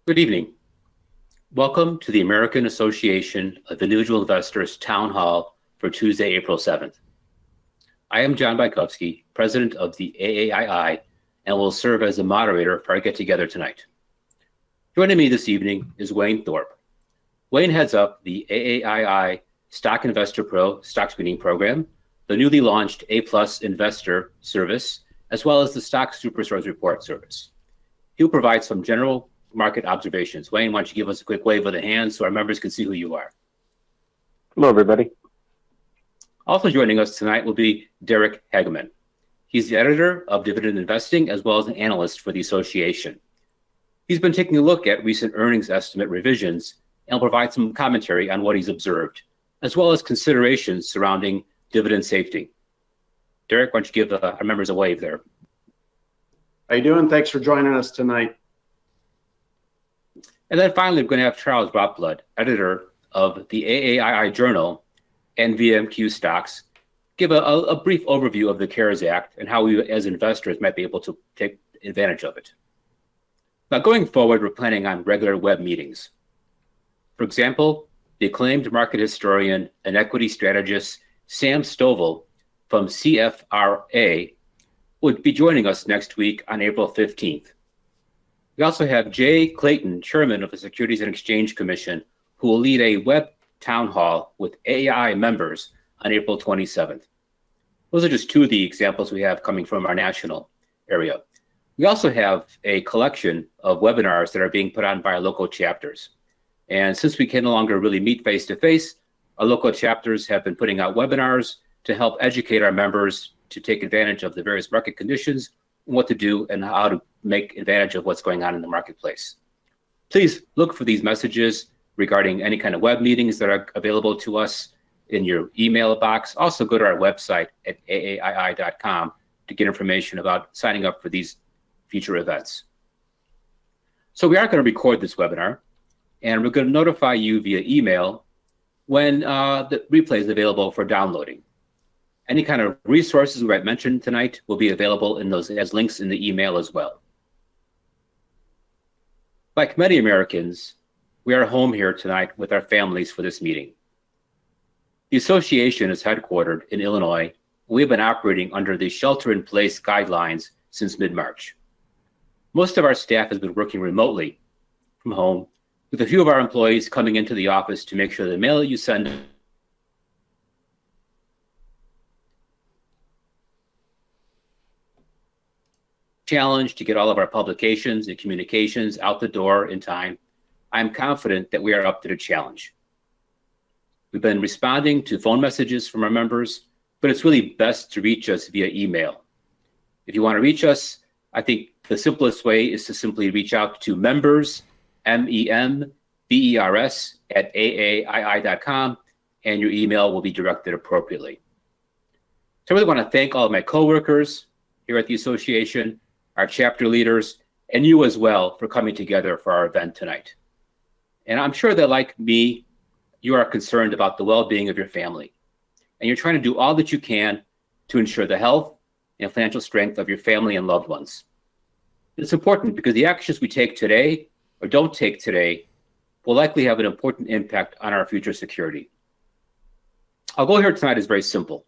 Good evening. Welcome to the American Association of Individual Investors Town Hall for Tuesday, April 7th. I am John Bajkowski, president of the AAII, and will serve as the moderator for our get-together tonight. Joining me this evening is Wayne Thorp. Wayne heads up the AAII Stock Investor Pro stock screening program, the newly launched A+ Investor service, as well as the Stock Superstores Report service. He'll provide some general market observations. Wayne, why don't you give us a quick wave of the hand so our members can see who you are. Hello, everybody. Also joining us tonight will be Derek Hageman. He's the editor of Dividend Investing as well as an analyst for the association. He's been taking a look at recent earnings estimate revisions and will provide some commentary on what he's observed, as well as considerations surrounding dividend safety. Derek, why don't you give our members a wave there? How you doing? Thanks for joining us tonight. And then finally, we're going to have Charles Rotblut, editor of the AAII Journal and VMQ Stocks, give a brief overview of the CARES Act and how we as investors might be able to take advantage of it. Now, going forward, we're planning on regular web meetings. For example, the acclaimed market historian and equity strategist Sam Stovall from CFRA would be joining us next week on April 15th. We also have Jay Clayton, chairman of the Securities and Exchange Commission, who will lead a web town hall with AAII members on April 27th. Those are just two of the examples we have coming from our national area. We also have a collection of webinars that are being put on by our local chapters. And since we can no longer really meet face-to-face, our local chapters have been putting out webinars to help educate our members to take advantage of the various market conditions, what to do, and how to make advantage of what's going on in the marketplace. Please look for these messages regarding any kind of web meetings that are available to us in your email box. Also go to our website at AAII.com to get information about signing up for these future events. So we are going to record this webinar, and we're going to notify you via email when the replay is available for downloading. Any kind of resources we might mention tonight will be available in those as links in the email as well. Like many Americans, we are home here tonight with our families for this meeting. The association is headquartered in Illinois. We have been operating under the shelter-in-place guidelines since mid-March. Most of our staff has been working remotely from home, with a few of our employees coming into the office to make sure the mail you send challenge to get all of our publications and communications out the door in time. I'm confident that we are up to the challenge. We've been responding to phone messages from our members, but it's really best to reach us via email. If you want to reach us, I think the simplest way is to simply reach out to members, members, at AAII.com, and your email will be directed appropriately. So I really want to thank all of my coworkers here at the association, our chapter leaders, and you as well for coming together for our event tonight. And I'm sure that, like me, you are concerned about the well-being of your family, and you're trying to do all that you can to ensure the health and financial strength of your family and loved ones. It's important because the actions we take today or don't take today will likely have an important impact on our future security. Our goal here tonight is very simple.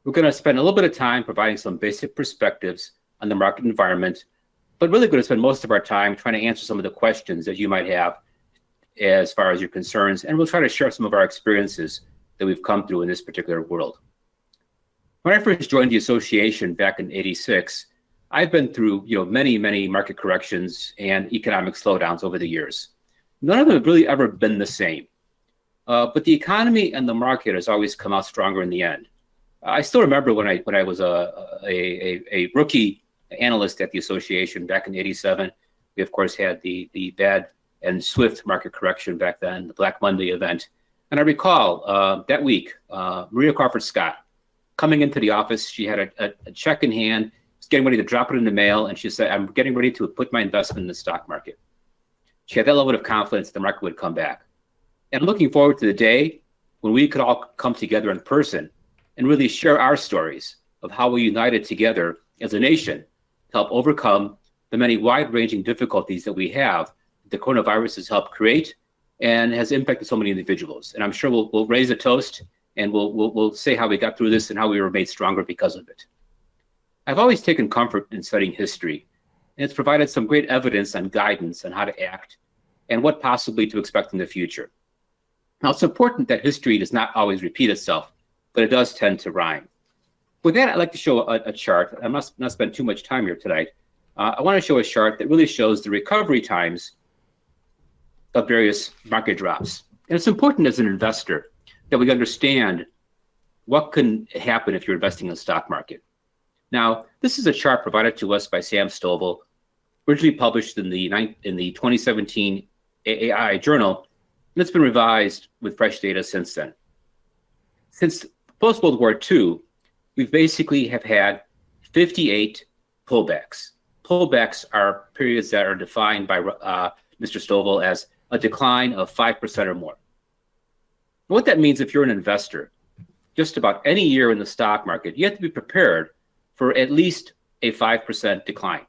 We're going to spend a little bit of time providing some basic perspectives on the market environment, but really going to spend most of our time trying to answer some of the questions that you might have as far as your concerns, and we'll try to share some of our experiences that we've come through in this particular world. When I first joined the association back in '86, I've been through many market corrections and economic slowdowns over the years. None of them have really ever been the same, but the economy and the market has always come out stronger in the end. I still remember when I was a rookie analyst at the association back in '87. We of course had the bad and swift market correction back then, the Black Monday event. And I recall that week, Maria Crawford Scott coming into the office. She had a check in hand, was getting ready to drop it in the mail, and she said, "I'm getting ready to put my investment in the stock market." She had that level of confidence that the market would come back. And looking forward to the day when we could all come together in person and really share our stories of how we united together as a nation to help overcome the many wide-ranging difficulties that we have the coronavirus has helped create and has impacted so many individuals. And I'm sure we'll raise a toast and we'll say how we got through this and how we were made stronger because of it. I've always taken comfort in studying history, and it's provided some great evidence and guidance on how to act and what possibly to expect in the future. Now, it's important that history does not always repeat itself, but it does tend to rhyme. With that, I'd like to show a chart. I must not spend too much time here tonight. I want to show a chart that really shows the recovery times of various market drops. And it's important as an investor that we understand what can happen if you're investing in the stock market. Now, this is a chart provided to us by Sam Stovall, originally published in the 2017 AAII journal, and it's been revised with fresh data since then. Since post-World War II, we've basically have had 58 pullbacks. Pullbacks are periods that are defined by Mr. Stovall as a decline of 5% or more. What that means, if you're an investor, just about any year in the stock market, you have to be prepared for at least a 5% decline.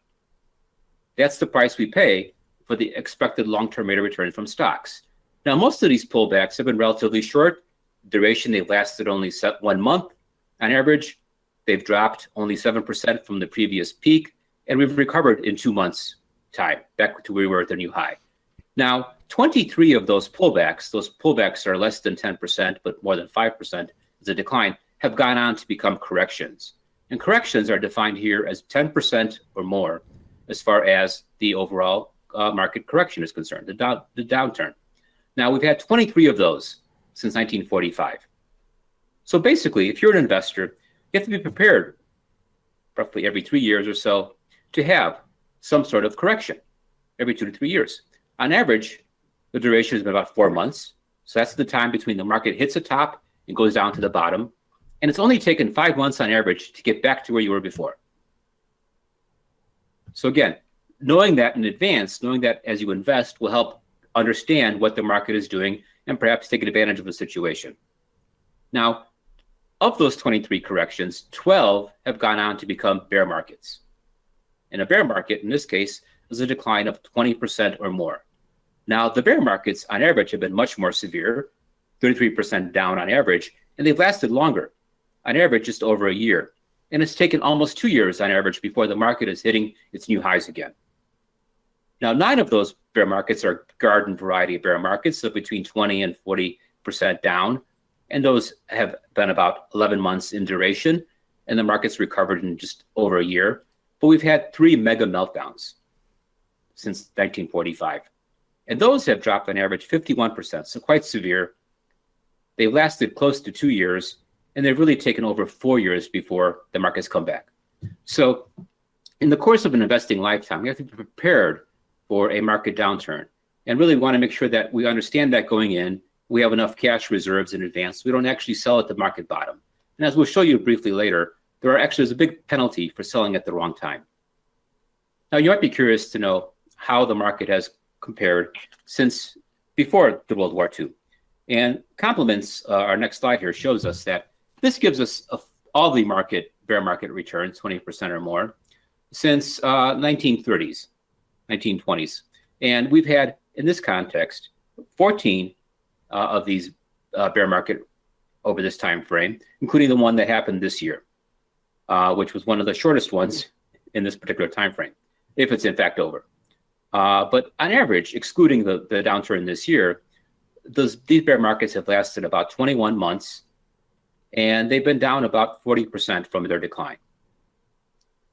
That's the price we pay for the expected long-term rate of return from stocks. Now, most of these pullbacks have been relatively short duration. They've lasted only 1 month. On average, they've dropped only 7% from the previous peak, and we've recovered in 2 months' time, back to where we were at the new high. Now, 23 of those pullbacks are less than 10%, but more than 5% is a decline, have gone on to become corrections. And corrections are defined here as 10% or more as far as the overall market correction is concerned, the downturn. Now, we've had 23 of those since 1945. So basically, if you're an investor, you have to be prepared roughly every 3 years or so to have some sort of correction every 2 to 3 years. On average, the duration has been about 4 months. So that's the time between the market hits the top and goes down to the bottom. And it's only taken 5 months on average to get back to where you were before. So again, knowing that in advance, knowing that as you invest will help understand what the market is doing and perhaps take advantage of the situation. Now, of those 23 corrections, 12 have gone on to become bear markets. And a bear market, in this case, is a decline of 20% or more. Now, the bear markets, on average, have been much more severe, 33% down on average, and they've lasted longer, on average, just over a year. And it's taken almost 2 years on average before the market is hitting its new highs again. Now, 9 of those bear markets are garden variety bear markets, so between 20 and 40% down. And those have been about 11 months in duration, and the market's recovered in just over a year. But we've had 3 mega meltdowns since 1945. And those have dropped on average 51%, so quite severe. They've lasted close to 2 years, and they've really taken over 4 years before the markets come back. So in the course of an investing lifetime, we have to be prepared for a market downturn and really want to make sure that we understand that going in, we have enough cash reserves in advance. We don't actually sell at the market bottom. And as we'll show you briefly later, there's a big penalty for selling at the wrong time. Now, you might be curious to know how the market has compared since before the World War II. And complements, our next slide here shows us that this gives us all the bear market returns, 20% or more, since 1930s, 1920s. And we've had, in this context, 14 of these bear market over this time frame, including the one that happened this year, which was one of the shortest ones in this particular time frame, if it's in fact over. But on average, excluding the downturn this year, these bear markets have lasted about 21 months, and they've been down about 40% from their decline.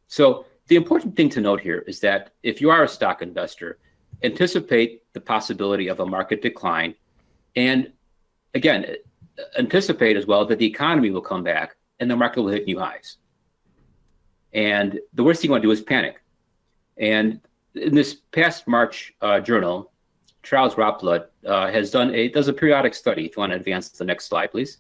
So the important thing to note here is that if you are a stock investor, anticipate the possibility of a market decline, and again, anticipate as well that the economy will come back and the market will hit new highs. And the worst thing you want to do is panic. And in this past March journal, Charles Rotblut does a periodic study. If you want to advance to the next slide, please.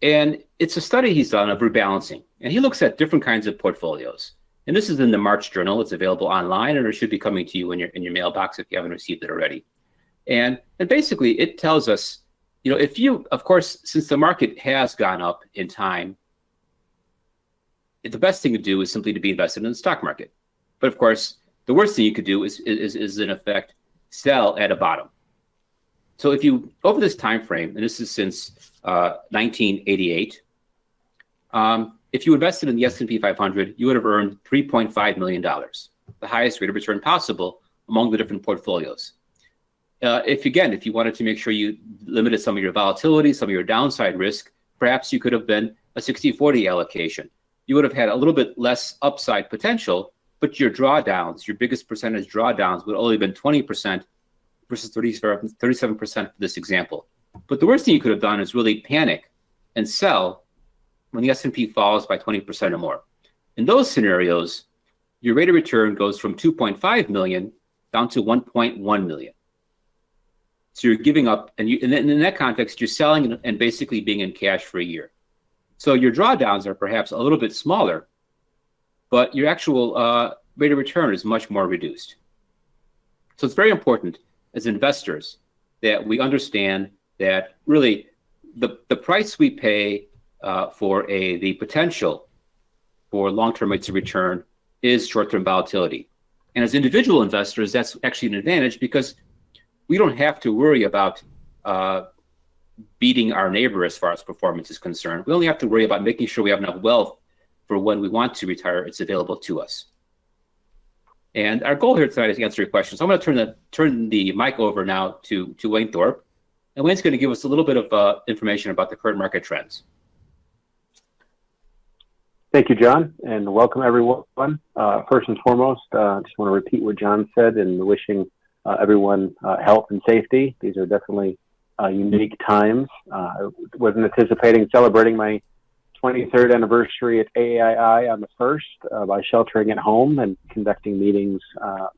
And it's a study he's done of rebalancing. And he looks at different kinds of portfolios. And this is in the March journal. It's available online, and it should be coming to you in your mailbox if you haven't received it already. And basically, it tells us, if you, of course, since the market has gone up in time, the best thing to do is simply to be invested in the stock market. But of course, The worst thing you could do is in effect sell at a bottom. So if you over this time frame, and this is since 1988, if you invested in the S&P 500, you would have earned $3.5 million, the highest rate of return possible among the different portfolios. If you wanted to make sure you limited some of your volatility, some of your downside risk, perhaps you could have been a 60-40 allocation. You would have had a little bit less upside potential, but your drawdowns, your biggest percentage drawdowns would only have been 20% versus 37% for this example. But the worst thing you could have done is really panic and sell when the S&P falls by 20% or more. In those scenarios, your rate of return goes from 2.5 million down to 1.1 million. So you're giving up, and in that context, you're selling and basically being in cash for a year. So your drawdowns are perhaps a little bit smaller, but your actual rate of return is much more reduced. So it's very important as investors that we understand that really the price we pay for the potential for long-term rates of return is short-term volatility. And as individual investors, that's actually an advantage because we don't have to worry about beating our neighbor as far as performance is concerned. We only have to worry about making sure we have enough wealth for when we want to retire, it's available to us. And our goal here tonight is to answer your questions. So I'm going to turn the mic over now to Wayne Thorp. And Wayne's going to give us a little bit of information about the current market trends. Thank you, John, and welcome everyone. First and foremost, I just want to repeat what John said and wishing everyone health and safety. These are definitely unique times. I wasn't anticipating celebrating my 23rd anniversary at AAII on the 1st by sheltering at home and conducting meetings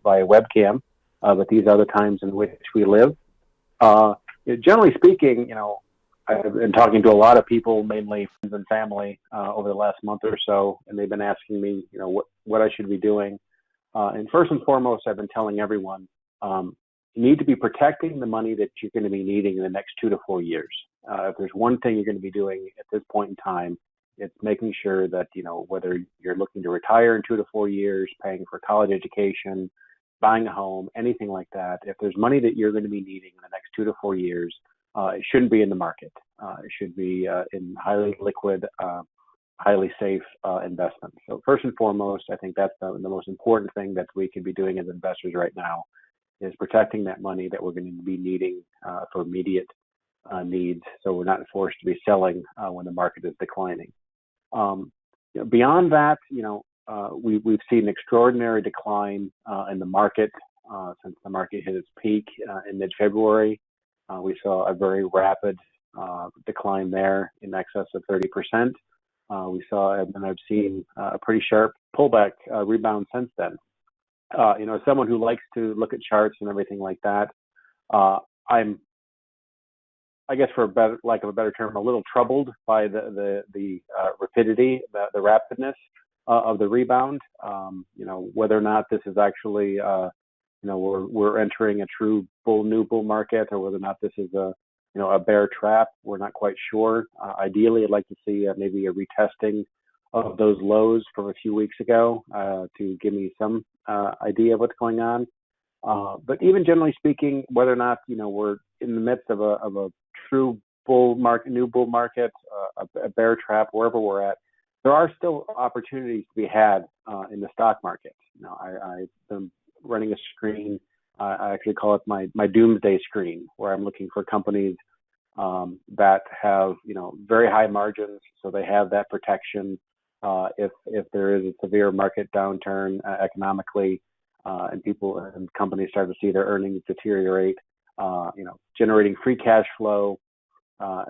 via webcam, but these are the times in which we live. Generally speaking, I've been talking to a lot of people, mainly friends and family, over the last month or so, and they've been asking me, what I should be doing. And first and foremost, I've been telling everyone, you need to be protecting the money that you're going to be needing in the next 2 to 4 years. If there's one thing you're going to be doing at this point in time, it's making sure that, whether you're looking to retire in 2 to 4 years, paying for college education, buying a home, anything like that, if there's money that you're going to be needing in the next 2 to 4 years, it shouldn't be in the market. It should be in highly liquid, highly safe investments. So first and foremost, I think that's the most important thing that we can be doing as investors right now is protecting that money that we're going to be needing for immediate needs, so we're not forced to be selling when the market is declining. Beyond that, we've seen an extraordinary decline in the market since the market hit its peak in mid-February. We saw a very rapid decline there in excess of 30%. We saw, and I've seen a pretty sharp pullback rebound since then. As someone who likes to look at charts and everything like that, I'm, I guess for lack of a better term, a little troubled by the rapidity, the rapidness of the rebound. Whether or not this is actually we're entering a true new bull market, or whether or not this is a bear trap, we're not quite sure. Ideally, I'd like to see maybe a retesting of those lows from a few weeks ago to give me some idea of what's going on. But even generally speaking, whether or not we're in the midst of a true bull market, new bull market, a bear trap, wherever we're at, there are still opportunities to be had in the stock market. I've been running a screen. I actually call it my doomsday screen, where I'm looking for companies that have very high margins, so they have that protection if there is a severe market downturn economically, and people and companies start to see their earnings deteriorate, generating free cash flow,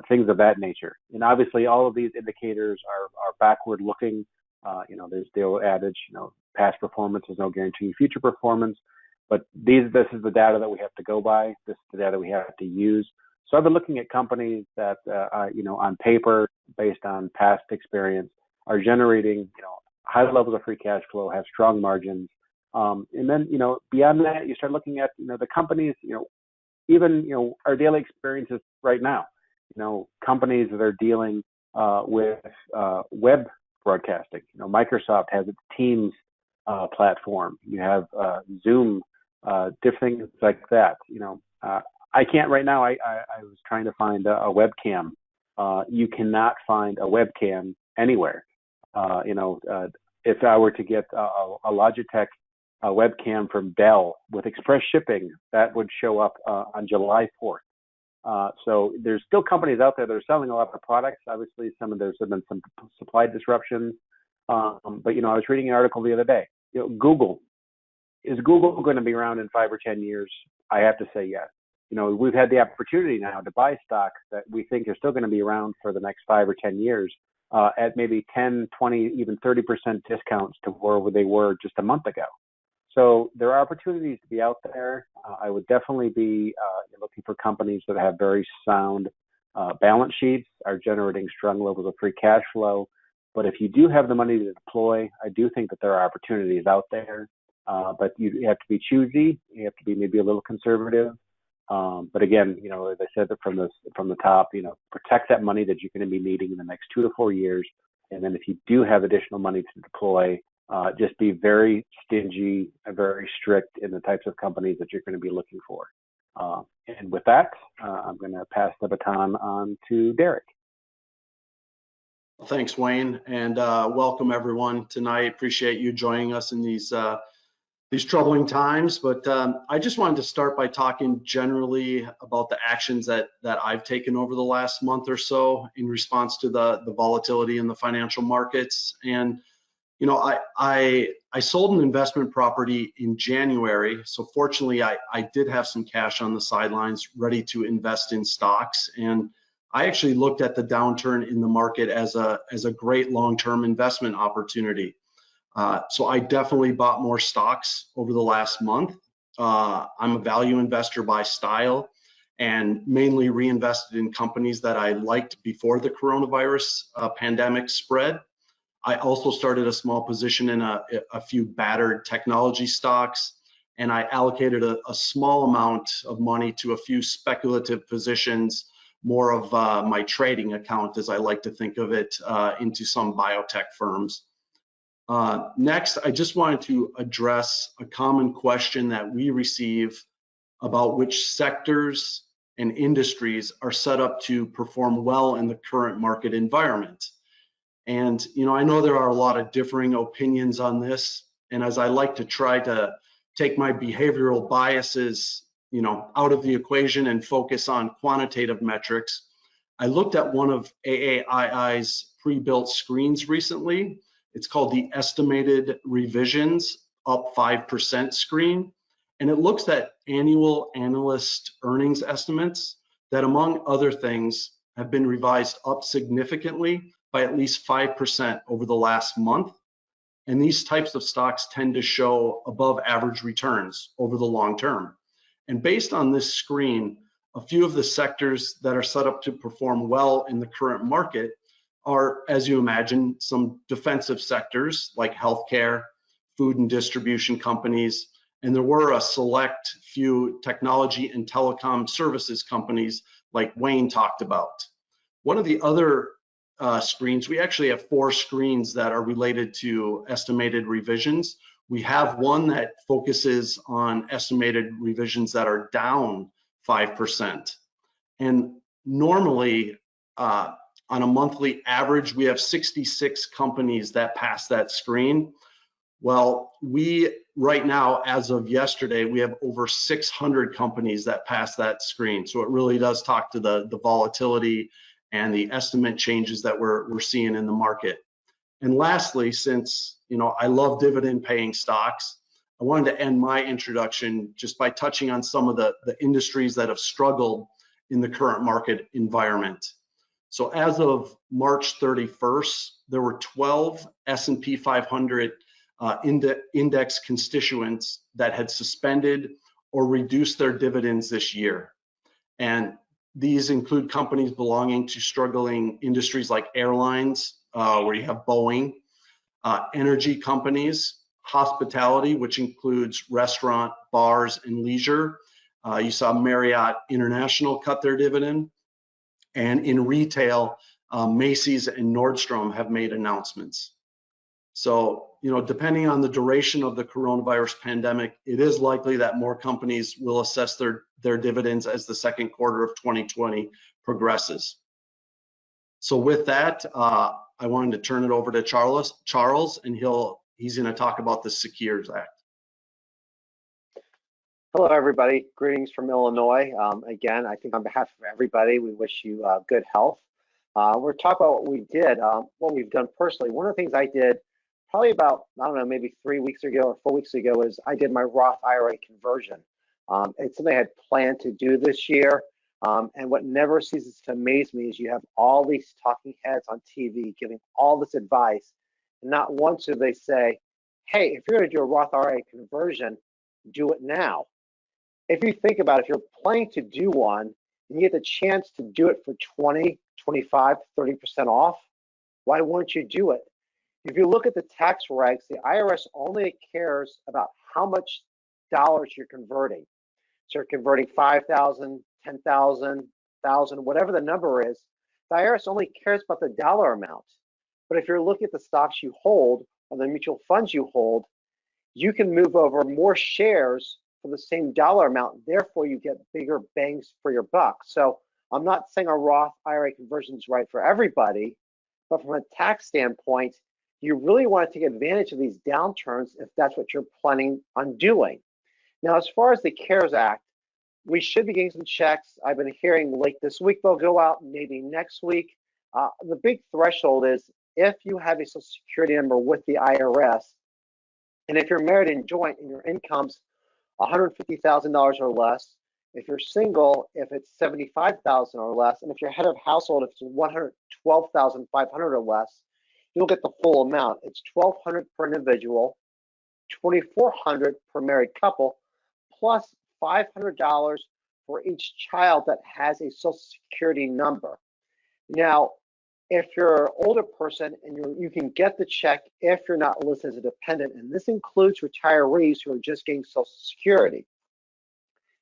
things of that nature. And obviously, all of these indicators are backward looking. There's the old adage, past performance is no guarantee of future performance. But this is the data that we have to go by. This is the data we have to use. So I've been looking at companies that, on paper, based on past experience, are generating, high levels of free cash flow, have strong margins. And then, beyond that, you start looking at, the companies, even, our daily experiences right now, companies that are dealing with web broadcasting. Microsoft has its Teams platform. You have Zoom, different things like that. I can't right now. I was trying to find a webcam. You cannot find a webcam anywhere. If I were to get a Logitech webcam from Dell with express shipping, that would show up on July 4th. So there's still companies out there that are selling a lot of products. Obviously, there's been some supply disruptions. But I was reading an article the other day. Google, is Google going to be around in 5 or 10 years? I have to say yes. We've had the opportunity now to buy stocks that we think are still going to be around for the next 5 or 10 years at maybe 10, 20, even 30% discounts to where they were just a month ago. So there are opportunities to be out there. I would definitely be looking for companies that have very sound balance sheets, are generating strong levels of free cash flow. But if you do have the money to deploy, I do think that there are opportunities out there. But you have to be choosy. You have to be maybe a little conservative. But again, as I said from the top, protect that money that you're going to be needing in the next 2 to 4 years. And then if you do have additional money to deploy, just be very stingy and very strict in the types of companies that you're going to be looking for. And with that, I'm going to pass the baton on to Derek. Thanks, Wayne, and welcome everyone tonight. Appreciate you joining us in these troubling times. But I just wanted to start by talking generally about the actions that I've taken over the last month or so in response to the volatility in the financial markets. And I sold an investment property in January, so fortunately I did have some cash on the sidelines ready to invest in stocks. And I actually looked at the downturn in the market as a great long-term investment opportunity. So I definitely bought more stocks over the last month. I'm a value investor by style and mainly reinvested in companies that I liked before the coronavirus pandemic spread. I also started a small position in a few battered technology stocks, and I allocated a small amount of money to a few speculative positions, more of my trading account, as I like to think of it, into some biotech firms. Next, I just wanted to address a common question that we receive about which sectors and industries are set up to perform well in the current market environment. And I know there are a lot of differing opinions on this, and as I like to try to take my behavioral biases out of the equation and focus on quantitative metrics, I looked at one of AAII's pre-built screens recently. It's called the Estimated Revisions Up 5% screen, and it looks at annual analyst earnings estimates that, among other things, have been revised up significantly by at least 5% over the last month. And these types of stocks tend to show above average returns over the long term. And based on this screen, a few of the sectors that are set up to perform well in the current market are, as you imagine, some defensive sectors like healthcare, food and distribution companies, and there were a select few technology and telecom services companies like Wayne talked about. One of the other screens, we actually have 4 screens that are related to estimated revisions. We have one that focuses on estimated revisions that are down 5%. And normally, on a monthly average, we have 66 companies that pass that screen. Well, right now, as of yesterday, we have over 600 companies that pass that screen. So it really does talk to the volatility and the estimate changes that we're seeing in the market. And lastly, since I love dividend paying stocks, I wanted to end my introduction just by touching on some of the industries that have struggled in the current market environment. So as of March 31st, there were 12 S&P 500 index constituents that had suspended or reduced their dividends this year. And these include companies belonging to struggling industries like airlines, where you have Boeing, energy companies, hospitality, which includes restaurant, bars, and leisure. You saw Marriott International cut their dividend. And in retail, Macy's and Nordstrom have made announcements. So depending on the duration of the coronavirus pandemic, it is likely that more companies will assess their dividends as the second quarter of 2020 progresses. So with that, I wanted to turn it over to Charles, and he's going to talk about the SECURES Act. Hello, everybody. Greetings from Illinois. Again, I think on behalf of everybody, we wish you good health. We're talking about what we did, what we've done personally. One of the things I did probably about, I don't know, maybe 3 weeks ago or 4 weeks ago is I did my Roth IRA conversion. It's something I had planned to do this year. And what never ceases to amaze me is you have all these talking heads on TV giving all this advice. And not once do they say, hey, if you're going to do a Roth IRA conversion, do it now. If you think about it, if you're planning to do one and you get the chance to do it for 20, 25, 30% off, why wouldn't you do it? If you look at the tax regs, the IRS only cares about how much dollars you're converting. So you're converting 5,000, 10,000, 1,000, whatever the number is, the IRS only cares about the dollar amount. But if you're looking at the stocks you hold or the mutual funds you hold, you can move over more shares for the same dollar amount. Therefore, you get bigger bangs for your buck. So I'm not saying a Roth IRA conversion is right for everybody, but from a tax standpoint, you really want to take advantage of these downturns if that's what you're planning on doing. Now, as far as the CARES Act, we should be getting some checks. I've been hearing late this week they'll go out, maybe next week. The big threshold is if you have a Social Security number with the IRS, and if you're married and joint and your income's $150,000 or less, if you're single, if it's $75,000 or less, and if you're head of household, if it's $112,500 or less, you'll get the full amount. It's $1,200 per individual, $2,400 per married couple, plus $500 for each child that has a Social Security number. Now, if you're an older person and you can get the check if you're not listed as a dependent, and this includes retirees who are just getting Social Security.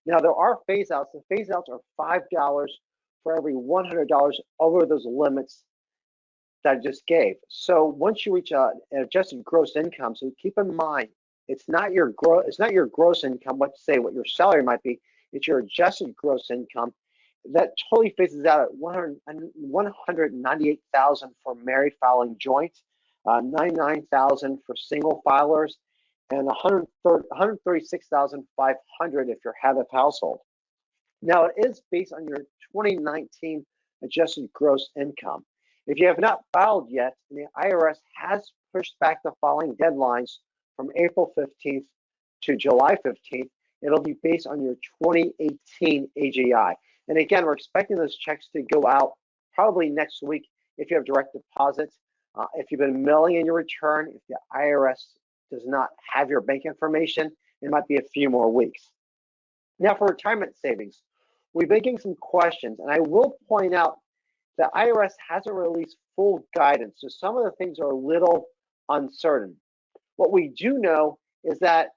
Now, there are phase outs. The phase outs are $5 for every $100 over those limits that I just gave. So once you reach an adjusted gross income, so keep in mind, it's not your gross income, what your salary might be, it's your adjusted gross income. That totally phases out at $198,000 for married filing joint, $99,000 for single filers, and $136,500 if you're head of household. Now, it is based on your 2019 adjusted gross income. If you have not filed yet, and the IRS has pushed back the filing deadlines from April 15th to July 15th, it'll be based on your 2018 AGI. And again, we're expecting those checks to go out probably next week if you have direct deposits. If you've been mailing in your return, if the IRS does not have your bank information, it might be a few more weeks. Now for retirement savings, we've been getting some questions, and I will point out the IRS hasn't released full guidance, so some of the things are a little uncertain. What we do know is that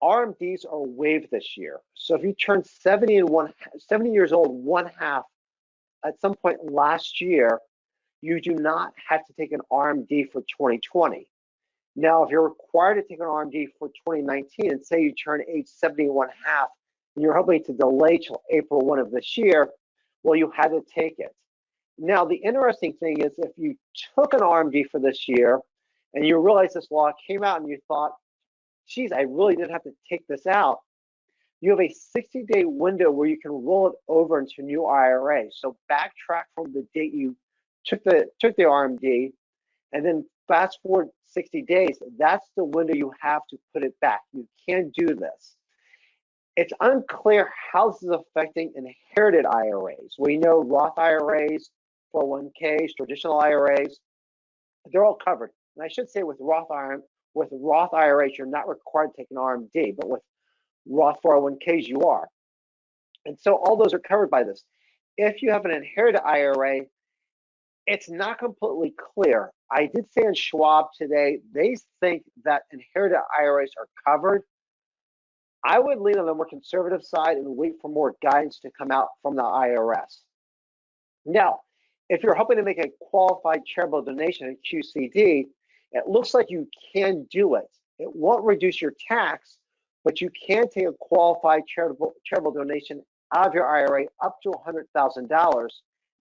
RMDs are waived this year. So if you turn 70 years old, one half at some point last year, you do not have to take an RMD for 2020. Now, if you're required to take an RMD for 2019, and say you turn age 71 half, and you're hoping to delay till April 1 of this year, well, you had to take it. Now, the interesting thing is if you took an RMD for this year, and you realize this law came out and you thought, geez, I really didn't have to take this out, you have a 60-day window where you can roll it over into a new IRA. So backtrack from the date you took the RMD, and then fast forward 60 days. That's the window you have to put it back. You can't do this. It's unclear how this is affecting inherited IRAs. We know Roth IRAs, 401ks, traditional IRAs, they're all covered. And I should say with Roth IRAs, you're not required to take an RMD, but with Roth 401ks, you are. And so all those are covered by this. If you have an inherited IRA, it's not completely clear. I did say in Schwab today, they think that inherited IRAs are covered. I would lean on the more conservative side and wait for more guidance to come out from the IRS. Now, if you're hoping to make a qualified charitable donation, a QCD, It looks like you can do it. It won't reduce your tax, but you can take a qualified charitable donation out of your IRA up to $100,000.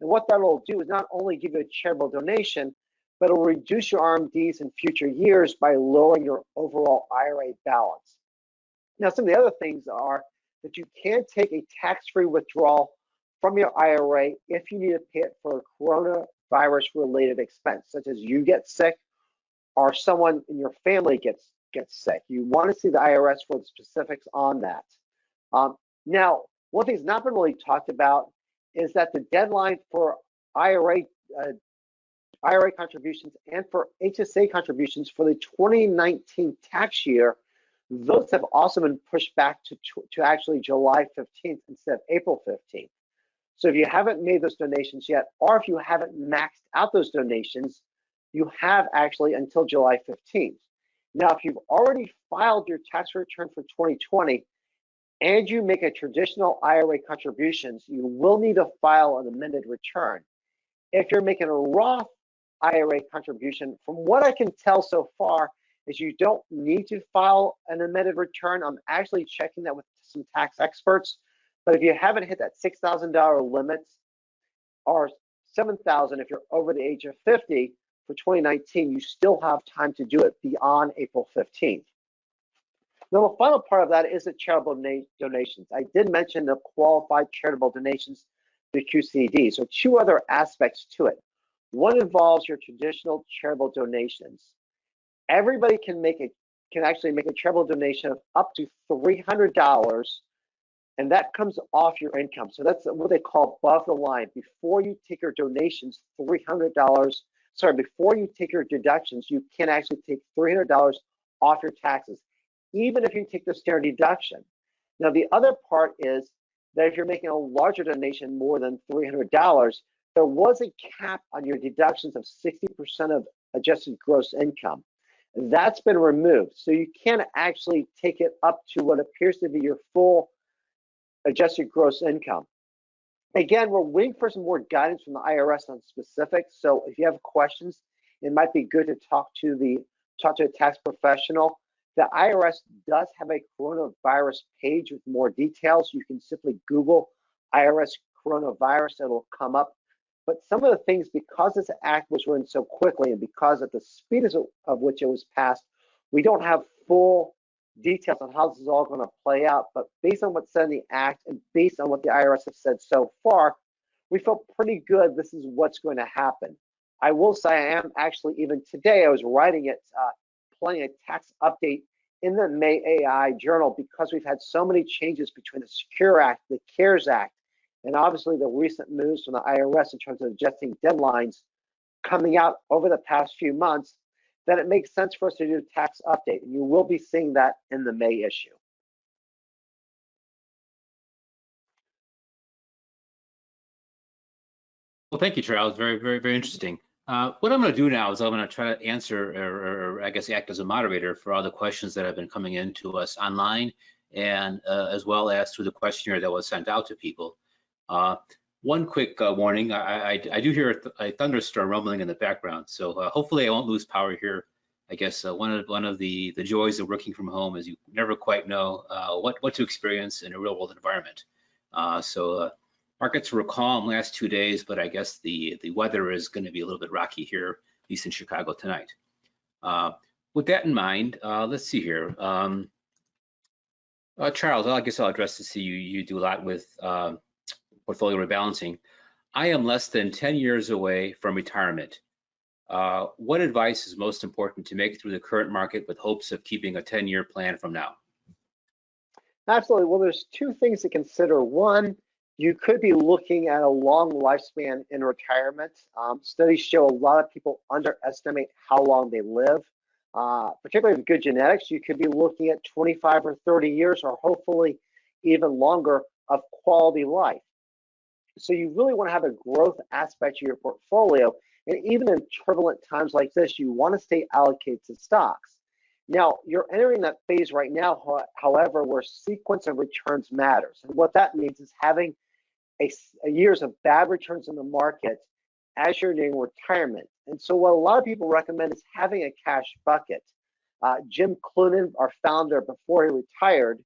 And what that will do is not only give you a charitable donation, but it will reduce your RMDs in future years by lowering your overall IRA balance. Now, some of the other things are that you can take a tax-free withdrawal from your IRA if you need to pay it for a coronavirus-related expense, such as you get sick or someone in your family gets sick. You want to see the IRS for the specifics on that. Now, one thing that's not been really talked about is that the deadline for IRA contributions and for HSA contributions for the 2019 tax year, those have also been pushed back to actually July 15th instead of April 15th. So if you haven't made those donations yet, or if you haven't maxed out those donations, you have actually until July 15th. Now, if you've already filed your tax return for 2020 and you make a traditional IRA contributions, you will need to file an amended return. If you're making a Roth IRA contribution, from what I can tell so far, is you don't need to file an amended return. I'm actually checking that with some tax experts. But if you haven't hit that $6,000 limit or $7,000 if you're over the age of 50 for 2019, you still have time to do it beyond April 15th. Now, the final part of that is the charitable donations. I did mention the qualified charitable donations, the QCD. So two other aspects to it. One involves your traditional charitable donations. Everybody can actually make a charitable donation of up to $300, and that comes off your income. So that's what they call above the line. Before you take your donations, $300. Sorry, before you take your deductions, you can actually take $300 off your taxes, even if you take the standard deduction. Now, the other part is that if you're making a larger donation, more than $300, there was a cap on your deductions of 60% of adjusted gross income. That's been removed. So you can actually take it up to what appears to be your full adjusted gross income. Again, we're waiting for some more guidance from the IRS on specifics. So if you have questions, it might be good to talk to a tax professional. The IRS does have a coronavirus page with more details. You can simply Google IRS coronavirus, it'll come up. But some of the things, because this act was written so quickly and because of the speed of which it was passed, we don't have full details on how this is all going to play out. But based on what's said in the act and based on what the IRS has said so far, we feel pretty good this is what's going to happen. I will say I am actually, even today, I was writing it, planning a tax update in the May AAII Journal because we've had so many changes between the Secure Act, the CARES Act, and obviously the recent moves from the IRS in terms of adjusting deadlines coming out over the past few months, that it makes sense for us to do a tax update. And you will be seeing that in the May issue. Well, thank you, Charles. Very, very, very interesting. What I'm going to do now is I'm going to try to answer, or I guess act as a moderator for all the questions that have been coming in to us online, and as well as through the questionnaire that was sent out to people. One quick warning, I do hear a thunderstorm rumbling in the background, so hopefully I won't lose power here. I guess one of the joys of working from home is you never quite know what to experience in a real world environment. Markets were calm last 2 days, but I guess the weather is going to be a little bit rocky here, at least in Chicago tonight. With that in mind, let's see here. Charles, I guess I'll address this to you. You do a lot with portfolio rebalancing. I am less than 10 years away from retirement. What advice is most important to make through the current market with hopes of keeping a 10-year plan from now? Absolutely. Well, there's two things to consider. One, you could be looking at a long lifespan in retirement. Studies show a lot of people underestimate how long they live. Particularly with good genetics, you could be looking at 25 or 30 years, or hopefully even longer, of quality life. So you really want to have a growth aspect to your portfolio. And even in turbulent times like this, you want to stay allocated to stocks. Now, you're entering that phase right now, however, where sequence of returns matters. And what that means is having a years of bad returns in the market as you're nearing retirement. And so what a lot of people recommend is having a cash bucket. Jim Clunan, our founder, before he retired,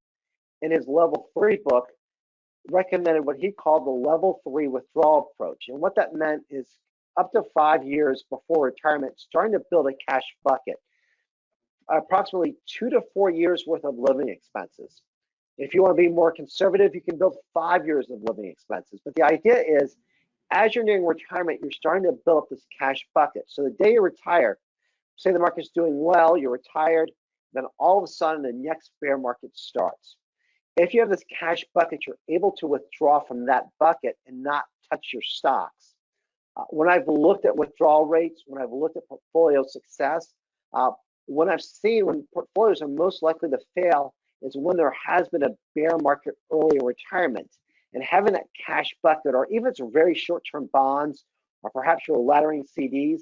in his level 3 book, recommended what he called the level 3 withdrawal approach. And what that meant is up to 5 years before retirement, starting to build a cash bucket, approximately 2 to 4 years worth of living expenses. If you want to be more conservative, you can build 5 years of living expenses. But the idea is, as you're nearing retirement, you're starting to build up this cash bucket. So the day you retire, say the market's doing well, you're retired, then all of a sudden the next bear market starts. If you have this cash bucket, you're able to withdraw from that bucket and not touch your stocks. When I've looked at withdrawal rates, when I've looked at portfolio success, when I've seen when portfolios are most likely to fail is when there has been a bear market early in retirement. And having that cash bucket, or even if it's very short-term bonds, or perhaps you're laddering CDs,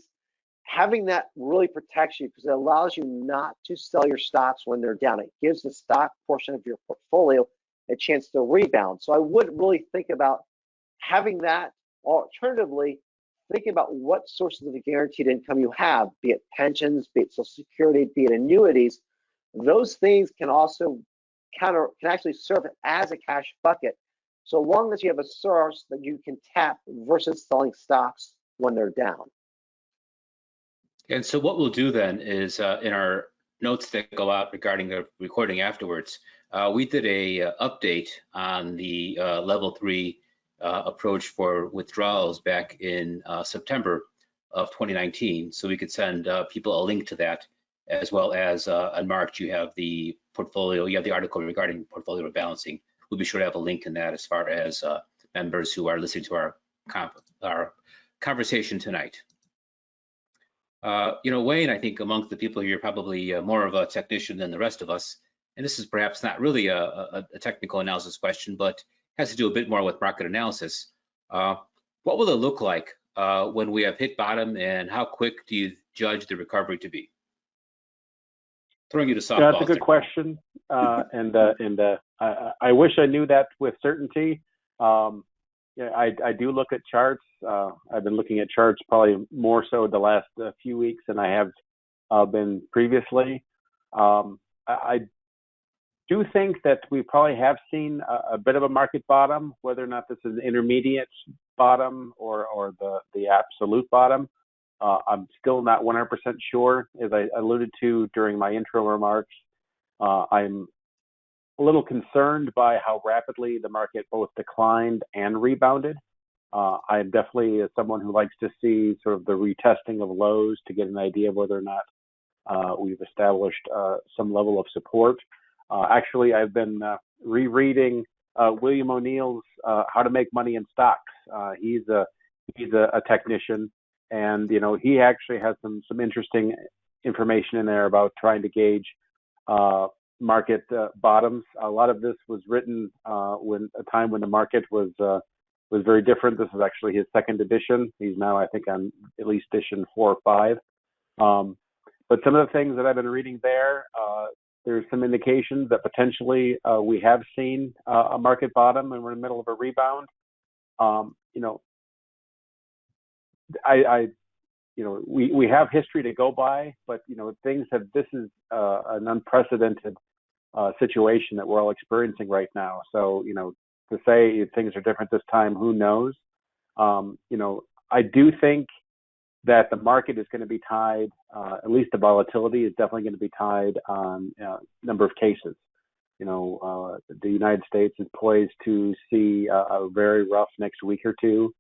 having that really protects you because it allows you not to sell your stocks when they're down. It gives the stock portion of your portfolio a chance to rebound. So I would really think about having that. Alternatively, thinking about what sources of guaranteed income you have, be it pensions, be it Social Security, be it annuities. Those things can also can actually serve as a cash bucket, so long as you have a source that you can tap versus selling stocks when they're down. And so what we'll do then is in our notes that go out regarding the recording afterwards, we did a update on the level 3 approach for withdrawals back in September of 2019. So we could send people a link to that, as well as on March, you have the portfolio, you have the article regarding portfolio rebalancing. We'll be sure to have a link in that as far as members who are listening to our conversation tonight. Wayne, I think amongst the people here, probably more of a technician than the rest of us. And this is perhaps not really a technical analysis question, but has to do a bit more with market analysis. What will it look like when we have hit bottom, and how quick do you judge the recovery to be? Throwing you to softball. Yeah, that's a good question. I wish I knew that with certainty. I do look at charts. I've been looking at charts probably more so the last few weeks than I have been previously. I do think that we probably have seen a bit of a market bottom, whether or not this is an intermediate bottom or the absolute bottom. I'm still not 100% sure. As I alluded to during my intro remarks, I'm a little concerned by how rapidly the market both declined and rebounded. I'm definitely someone who likes to see sort of the retesting of lows to get an idea of whether or not we've established some level of support. Actually, I've been rereading William O'Neill's How to Make Money in Stocks. He's a technician, and he actually has some interesting information in there about trying to gauge market bottoms. A lot of this was written when a time when the market was very different. This is actually his second edition. He's now, I think, on at least edition 4 or 5. But some of the things that I've been reading there's some indications that potentially we have seen a market bottom and we're in the middle of a rebound. We have history to go by, but this is an unprecedented situation that we're all experiencing right now. So to say things are different this time, who knows? I do think that the market is going to be tied, at least the volatility is definitely going to be tied on number of cases. The United States is poised to see a very rough next week or two.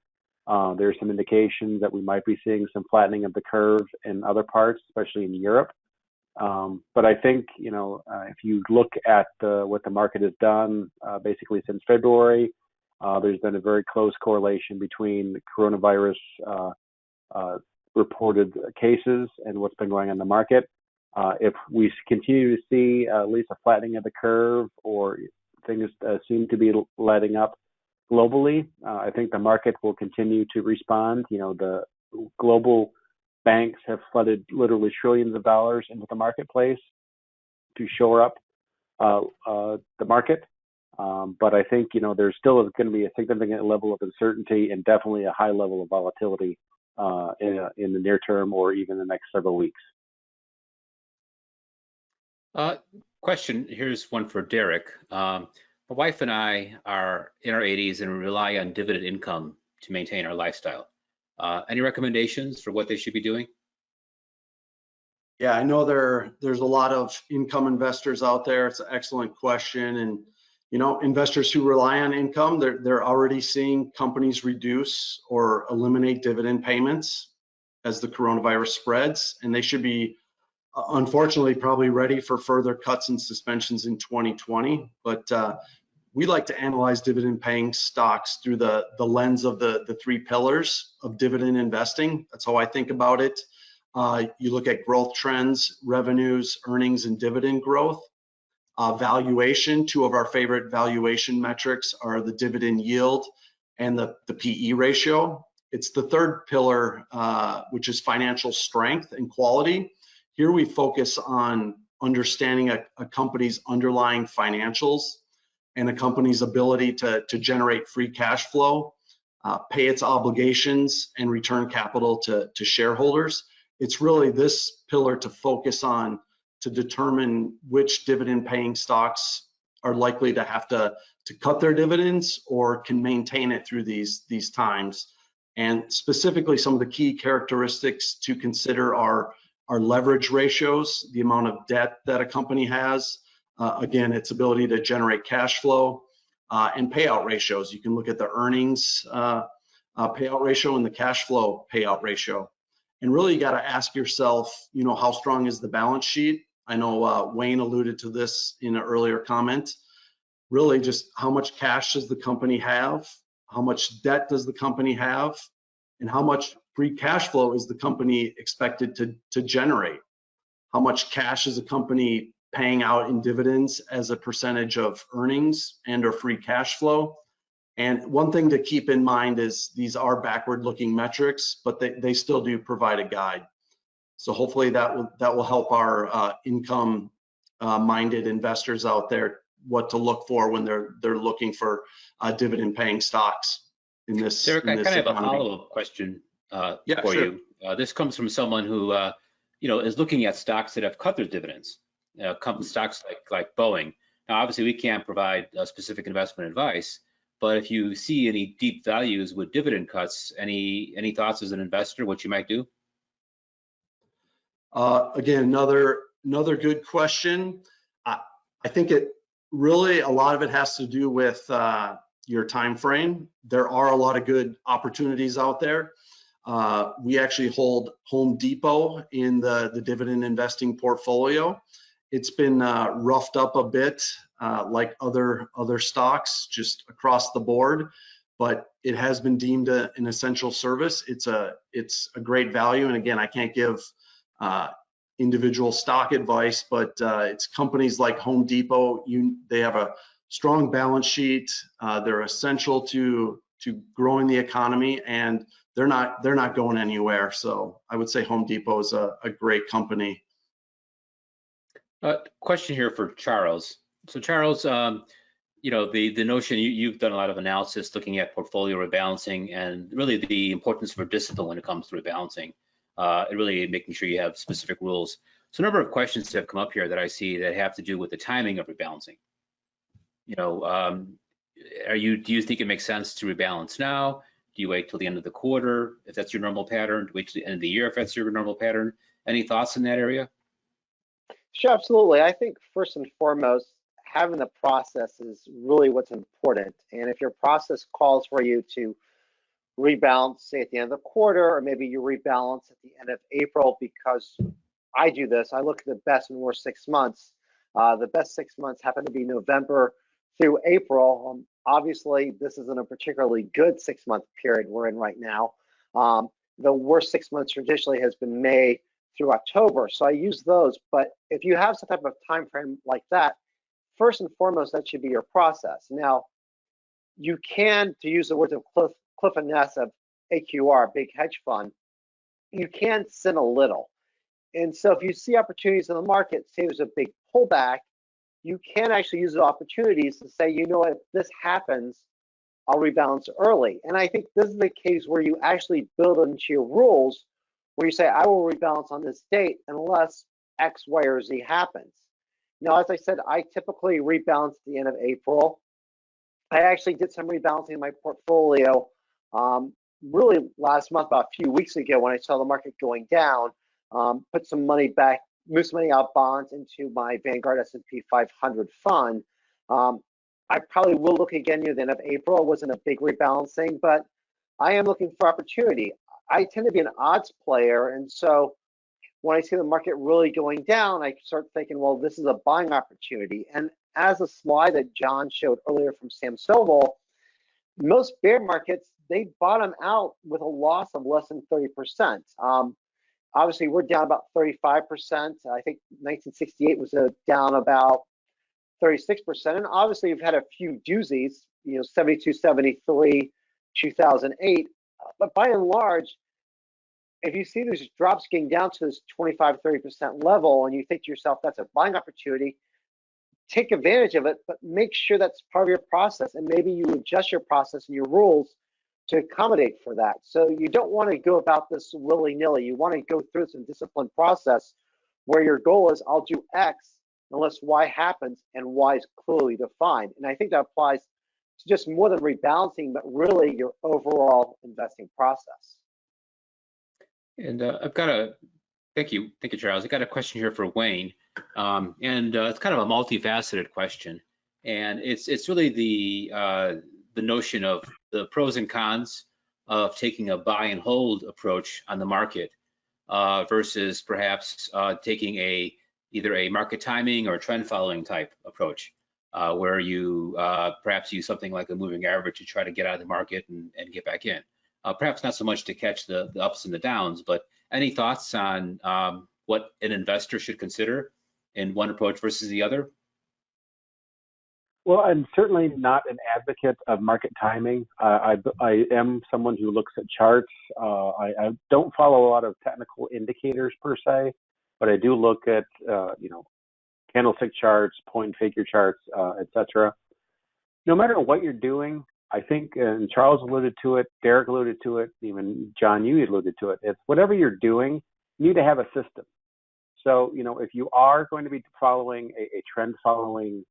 There's some indications that we might be seeing some flattening of the curve in other parts, especially in Europe. But I think, if you look at what the market has done basically since February, there's been a very close correlation between the coronavirus reported cases and what's been going on in the market. If we continue to see at least a flattening of the curve, or things seem to be letting up globally, I think the market will continue to respond. The global banks have flooded literally trillions of dollars into the marketplace to shore up the market. But I think, there still is going to be a significant level of uncertainty and definitely a high level of volatility in the near term or even the next several weeks. Question, here's one for Derek. My wife and I are in our 80s and rely on dividend income to maintain our lifestyle. Any recommendations for what they should be doing? Yeah, I know there's a lot of income investors out there. It's an excellent question. And, you know, investors who rely on income, they're already seeing companies reduce or eliminate dividend payments as the coronavirus spreads. And they should be, unfortunately, probably ready for further cuts and suspensions in 2020. But we like to analyze dividend paying stocks through the lens of the three pillars of dividend investing. That's how I think about it. You look at growth trends, revenues, earnings, and dividend growth. Valuation, two of our favorite valuation metrics are the dividend yield and the PE ratio. It's the third pillar, which is financial strength and quality. Here we focus on understanding a company's underlying financials and a company's ability to generate free cash flow, pay its obligations, and return capital to shareholders. It's really this pillar to focus on to determine which dividend paying stocks are likely to have to cut their dividends or can maintain it through these times. And specifically, some of the key characteristics to consider are leverage ratios, the amount of debt that a company has, again, its ability to generate cash flow, and payout ratios. You can look at the earnings payout ratio and the cash flow payout ratio. And really, you got to ask yourself, you know, how strong is the balance sheet? I know Wayne alluded to this in an earlier comment. Really, just how much cash does the company have? How much debt does the company have? And how much free cash flow is the company expected to generate? How much cash is a company paying out in dividends as a percentage of earnings and or free cash flow? And one thing to keep in mind is these are backward-looking metrics, but they still do provide a guide. So hopefully that will help our income-minded investors out there what to look for when they're looking for dividend-paying stocks in this. Derek, I kind of have economy. a follow-up question for sure. you. This comes from someone who, is looking at stocks that have cut their dividends. Stocks like Boeing. Now, obviously, we can't provide specific investment advice, but if you see any deep values with dividend cuts, any thoughts as an investor what you might do? Again, another good question. I think it really, a lot of it has to do with your time frame. There are a lot of good opportunities out there. We actually hold Home Depot in the dividend investing portfolio. It's been roughed up a bit, like other stocks, just across the board, but it has been deemed an essential service. It's a great value, and again, I can't give individual stock advice, but it's companies like Home Depot. They have a strong balance sheet. They're essential to growing the economy, and they're not going anywhere. So I would say Home Depot is a great company. Question here for Charles. So Charles, the notion you've done a lot of analysis looking at portfolio rebalancing and really the importance for discipline when it comes to rebalancing. And really making sure you have specific rules. So a number of questions have come up here that I see that have to do with the timing of rebalancing. Do you think it makes sense to rebalance now? Do you wait till the end of the quarter if that's your normal pattern? Do you wait till the end of the year if that's your normal pattern? Any thoughts in that area? Sure, absolutely. I think first and foremost, having the process is really what's important. And if your process calls for you to rebalance, say at the end of the quarter, or maybe you rebalance at the end of April, because I do this, I look at the best and worst 6 months. The best 6 months happen to be November through April. Obviously, this isn't a particularly good 6-month period we're in right now. The worst 6 months traditionally has been May through October, so I use those. But if you have some type of time frame like that, first and foremost, that should be your process. Now, you can, to use the words of Cliff and Ness of AQR, big hedge fund, you can sin a little. And so if you see opportunities in the market, say there's a big pullback, you can actually use the opportunities to say, you know what, if this happens, I'll rebalance early. And I think this is the case where you actually build into your rules where you say, I will rebalance on this date unless X, Y, or Z happens. Now, as I said, I typically rebalance at the end of April. I actually did some rebalancing in my portfolio really last month, about a few weeks ago when I saw the market going down, put some money back, moved some money out bonds into my Vanguard S&P 500 fund. I probably will look again near the end of April. It wasn't a big rebalancing, but I am looking for opportunity. I tend to be an odds player, and so when I see the market really going down, I start thinking, well, this is a buying opportunity. And as a slide that John showed earlier from Sam Sobel, most bear markets, they bottom out with a loss of less than 30%. Obviously, we're down about 35%. I think 1968 was down about 36%. And obviously, we've had a few doozies, 72, 73, 2008. But by and large, if you see these drops getting down to this 25, 30% level, and you think to yourself, that's a buying opportunity, take advantage of it, but make sure that's part of your process. And maybe you adjust your process and your rules to accommodate for that. So you don't want to go about this willy-nilly. You want to go through some disciplined process where your goal is, I'll do X unless Y happens, and Y is clearly defined. And I think that applies to just more than rebalancing, but really your overall investing process. And I've got thank you, Charles. I've got a question here for Wayne, and it's kind of a multifaceted question, and it's really the notion of the pros and cons of taking a buy and hold approach on the market versus perhaps taking either a market timing or trend following type approach, where you perhaps use something like a moving average to try to get out of the market and get back in. Perhaps not so much to catch the ups and the downs, but any thoughts on what an investor should consider in one approach versus the other? Well, I'm certainly not an advocate of market timing. I am someone who looks at charts. I don't follow a lot of technical indicators per se, but I do look at candlestick charts, point figure charts, etc. No matter what you're doing, I think, and Charles alluded to it, Derek alluded to it, even John, you alluded to it. It's whatever you're doing, you need to have a system. So, if you are going to be following a trend following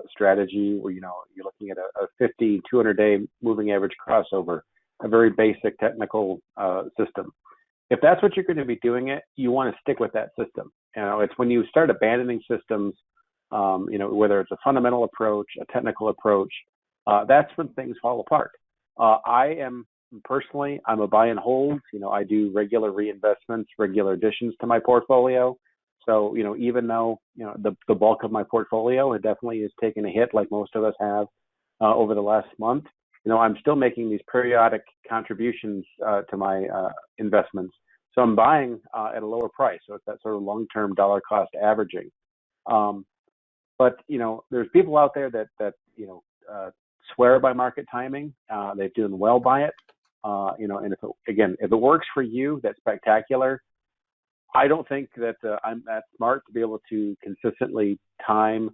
strategy where, you're looking at a 50, 200-day moving average crossover, a very basic technical system. If that's what you're going to be doing you want to stick with that system. It's when you start abandoning systems, whether it's a fundamental approach, a technical approach, that's when things fall apart. I'm a buy and hold. I do regular reinvestments, regular additions to my portfolio. So, even though, the bulk of my portfolio, it definitely has taken a hit like most of us have over the last month, I'm still making these periodic contributions to my investments. So I'm buying at a lower price. So it's that sort of long-term dollar cost averaging. But, there's people out there that swear by market timing. They're doing well by it. And if it works for you, that's spectacular. I don't think that I'm that smart to be able to consistently time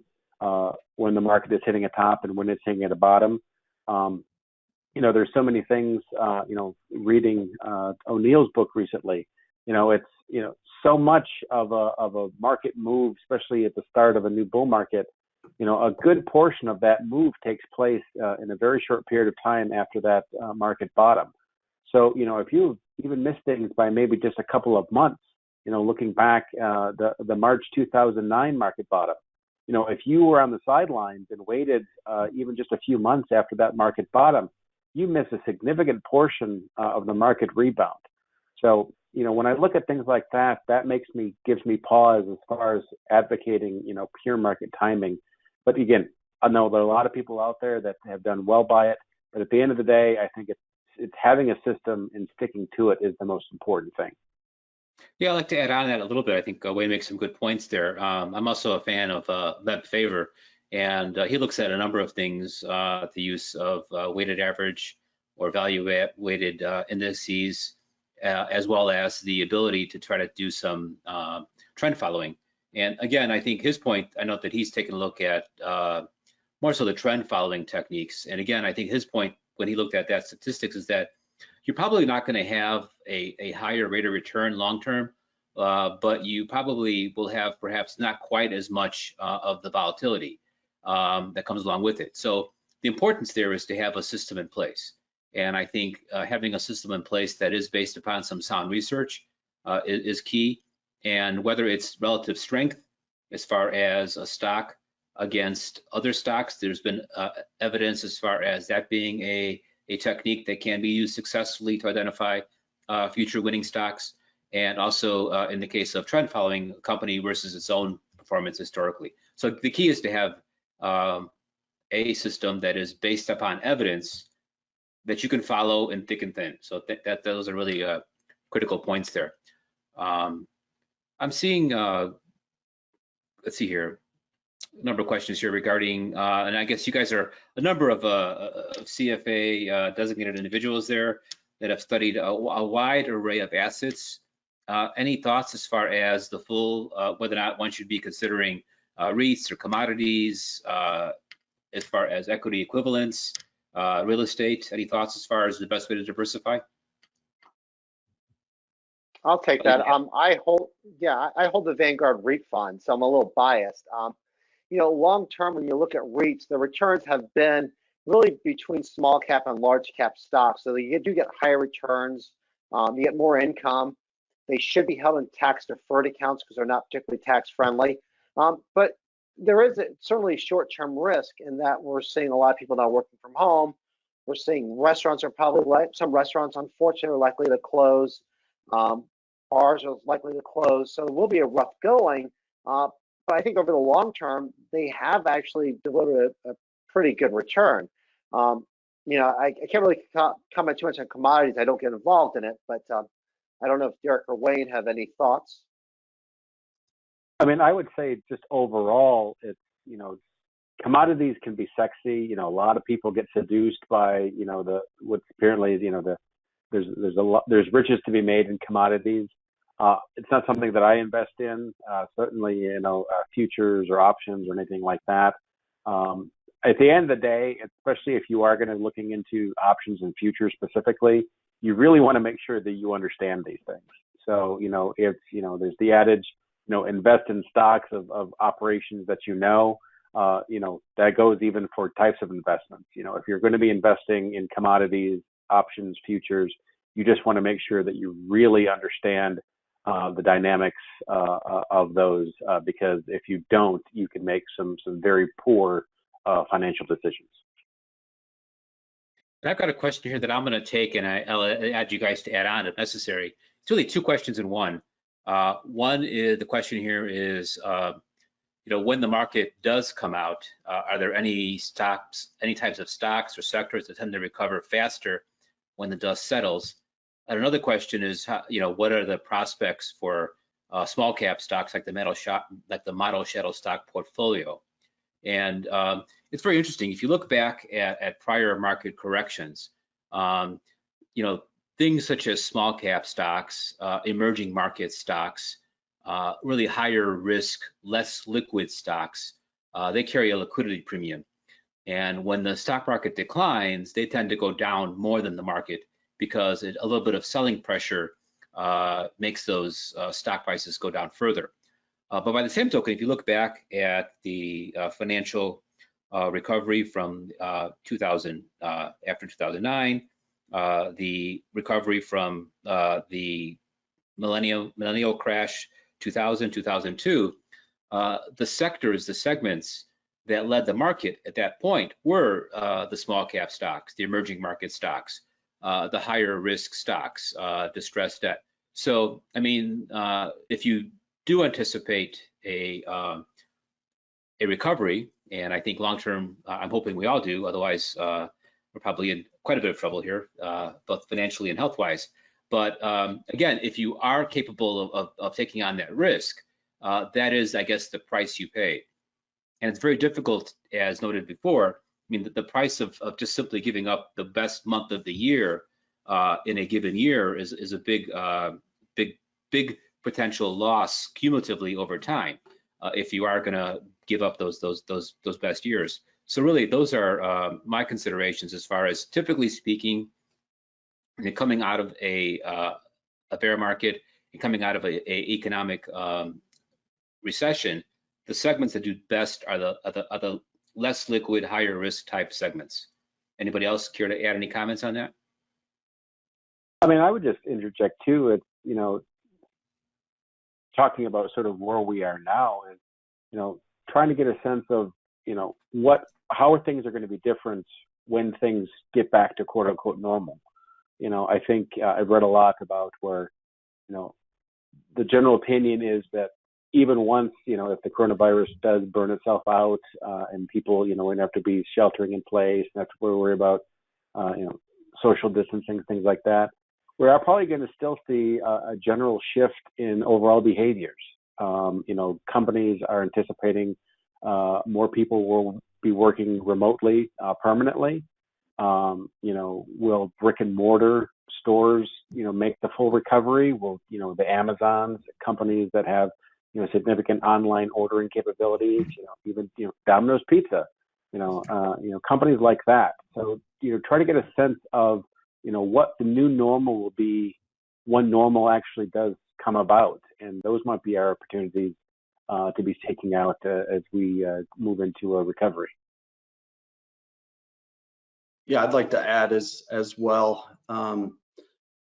when the market is hitting a top and when it's hitting at a bottom. There's so many things, reading O'Neill's book recently, it's, so much of a market move, especially at the start of a new bull market, a good portion of that move takes place in a very short period of time after that market bottom. So, if you've even missed things by maybe just a couple of months, looking back, the March 2009 market bottom, if you were on the sidelines and waited even just a few months after that market bottom, you miss a significant portion of the market rebound. So, when I look at things like that, that gives me pause as far as advocating, pure market timing. But again, I know there are a lot of people out there that have done well by it. But at the end of the day, I think it's having a system and sticking to it is the most important thing. Yeah, I'd like to add on that a little bit. I think Wayne makes some good points there. I'm also a fan of Lev Favor, and he looks at a number of things, the use of weighted average or value-weighted indices, as well as the ability to try to do some trend following. And again, I think his point, I note that he's taken a look at more so the trend following techniques. And again, I think his point when he looked at that statistics is that you're probably not going to have a higher rate of return long term, but you probably will have perhaps not quite as much of the volatility that comes along with it. So the importance there is to have a system in place. And I think having a system in place that is based upon some sound research is key. And whether it's relative strength as far as a stock against other stocks, there's been evidence as far as that being a technique that can be used successfully to identify future winning stocks. And also in the case of trend following a company versus its own performance historically. So the key is to have a system that is based upon evidence that you can follow in thick and thin. So that those are really critical points there. I'm seeing, let's see here, a number of questions here regarding, and I guess you guys are a number of CFA designated individuals there that have studied a wide array of assets. Any thoughts as far as the full, whether or not one should be considering REITs or commodities, as far as equity equivalents, real estate? Any thoughts as far as the best way to diversify? I'll take that. I hold the Vanguard REIT fund, so I'm a little biased. You know, long term, when you look at REITs, the returns have been really between small cap and large cap stocks. So you do get higher returns, you get more income. They should be held in tax deferred accounts because they're not particularly tax friendly. But there is certainly short-term risk in that we're seeing a lot of people now working from home. We're seeing restaurants are probably some restaurants, unfortunately, are likely to close. Bars are likely to close. So it will be a rough going. But I think over the long term, they have actually delivered a pretty good return. You know, I can't really comment too much on commodities. I don't get involved in it, but I don't know if Derek or Wayne have any thoughts. I mean, I would say just overall, it's, you know, commodities can be sexy. You know, a lot of people get seduced by, you know, what's apparently, you know, there's riches to be made in commodities. It's not something that I invest in. Certainly, you know, futures or options or anything like that. At the end of the day, especially if you are going to looking into options and futures specifically, you really want to make sure that you understand these things. So, you know, if, you know, there's the adage, you know, invest in stocks of operations that you know, that goes even for types of investments. You know, if you're going to be investing in commodities, options, futures, you just want to make sure that you really understand the dynamics of those, because if you don't, you can make some very poor financial decisions. I've got a question here that I'm going to take, and I'll add you guys to add on if necessary. It's really two questions in one. One is, the question here is, you know, when the market does come out, are there any stocks, any types of stocks or sectors that tend to recover faster when the dust settles? And another question is, you know, what are the prospects for small cap stocks like the model shadow stock portfolio? And it's very interesting. If you look back at prior market corrections, you know, things such as small cap stocks, emerging market stocks, really higher risk, less liquid stocks, they carry a liquidity premium. And when the stock market declines, they tend to go down more than the market because a little bit of selling pressure makes those stock prices go down further. But by the same token, if you look back at the financial recovery from 2000, after 2009, the recovery from the millennial crash, 2000, 2002, the sectors, the segments that led the market at that point were the small cap stocks, the emerging market stocks, the higher risk stocks, distressed debt. So, I mean, if you do anticipate a recovery, and I think long-term, I'm hoping we all do, otherwise we're probably in quite a bit of trouble here, both financially and health-wise. But again, if you are capable of taking on that risk, that is, I guess, the price you pay. And it's very difficult, as noted before. I mean, the price of just simply giving up the best month of the year in a given year is a big potential loss cumulatively over time if you are going to give up those best years. So really, those are my considerations as far as, typically speaking, coming out of a bear market and coming out of a economic recession, the segments that do best are the less liquid, higher risk type segments. Anybody else care to add any comments on that? I mean, I would just interject too. It's, you know, talking about sort of where we are now is, you know, trying to get a sense of, you know, how things are going to be different when things get back to quote unquote normal. You know, I think I've read a lot about where, you know, the general opinion is that even once, you know, if the coronavirus does burn itself out and people, you know, won't have to be sheltering in place, and have to worry about, you know, social distancing, things like that, we are probably going to still see a general shift in overall behaviors. You know, companies are anticipating more people will be working remotely permanently. You know, will brick and mortar stores, you know, make the full recovery? Will, you know, the Amazons, companies that have, you know, significant online ordering capabilities, you know, even, you know, Domino's Pizza, you know, companies like that. So, you know, try to get a sense of, you know, what the new normal will be when normal actually does come about. And those might be our opportunities to be taking out as we move into a recovery. Yeah, I'd like to add as well.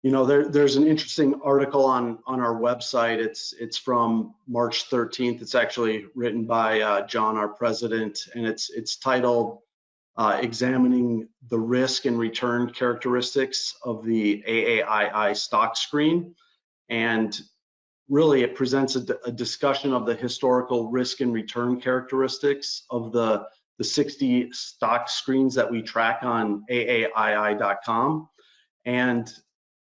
You know, there's an interesting article on our website. It's from March 13th. It's actually written by John, our president, and it's titled "Examining the Risk and Return Characteristics of the AAII Stock Screen." And really, it presents a discussion of the historical risk and return characteristics of the 60 stock screens that we track on AAII.com. And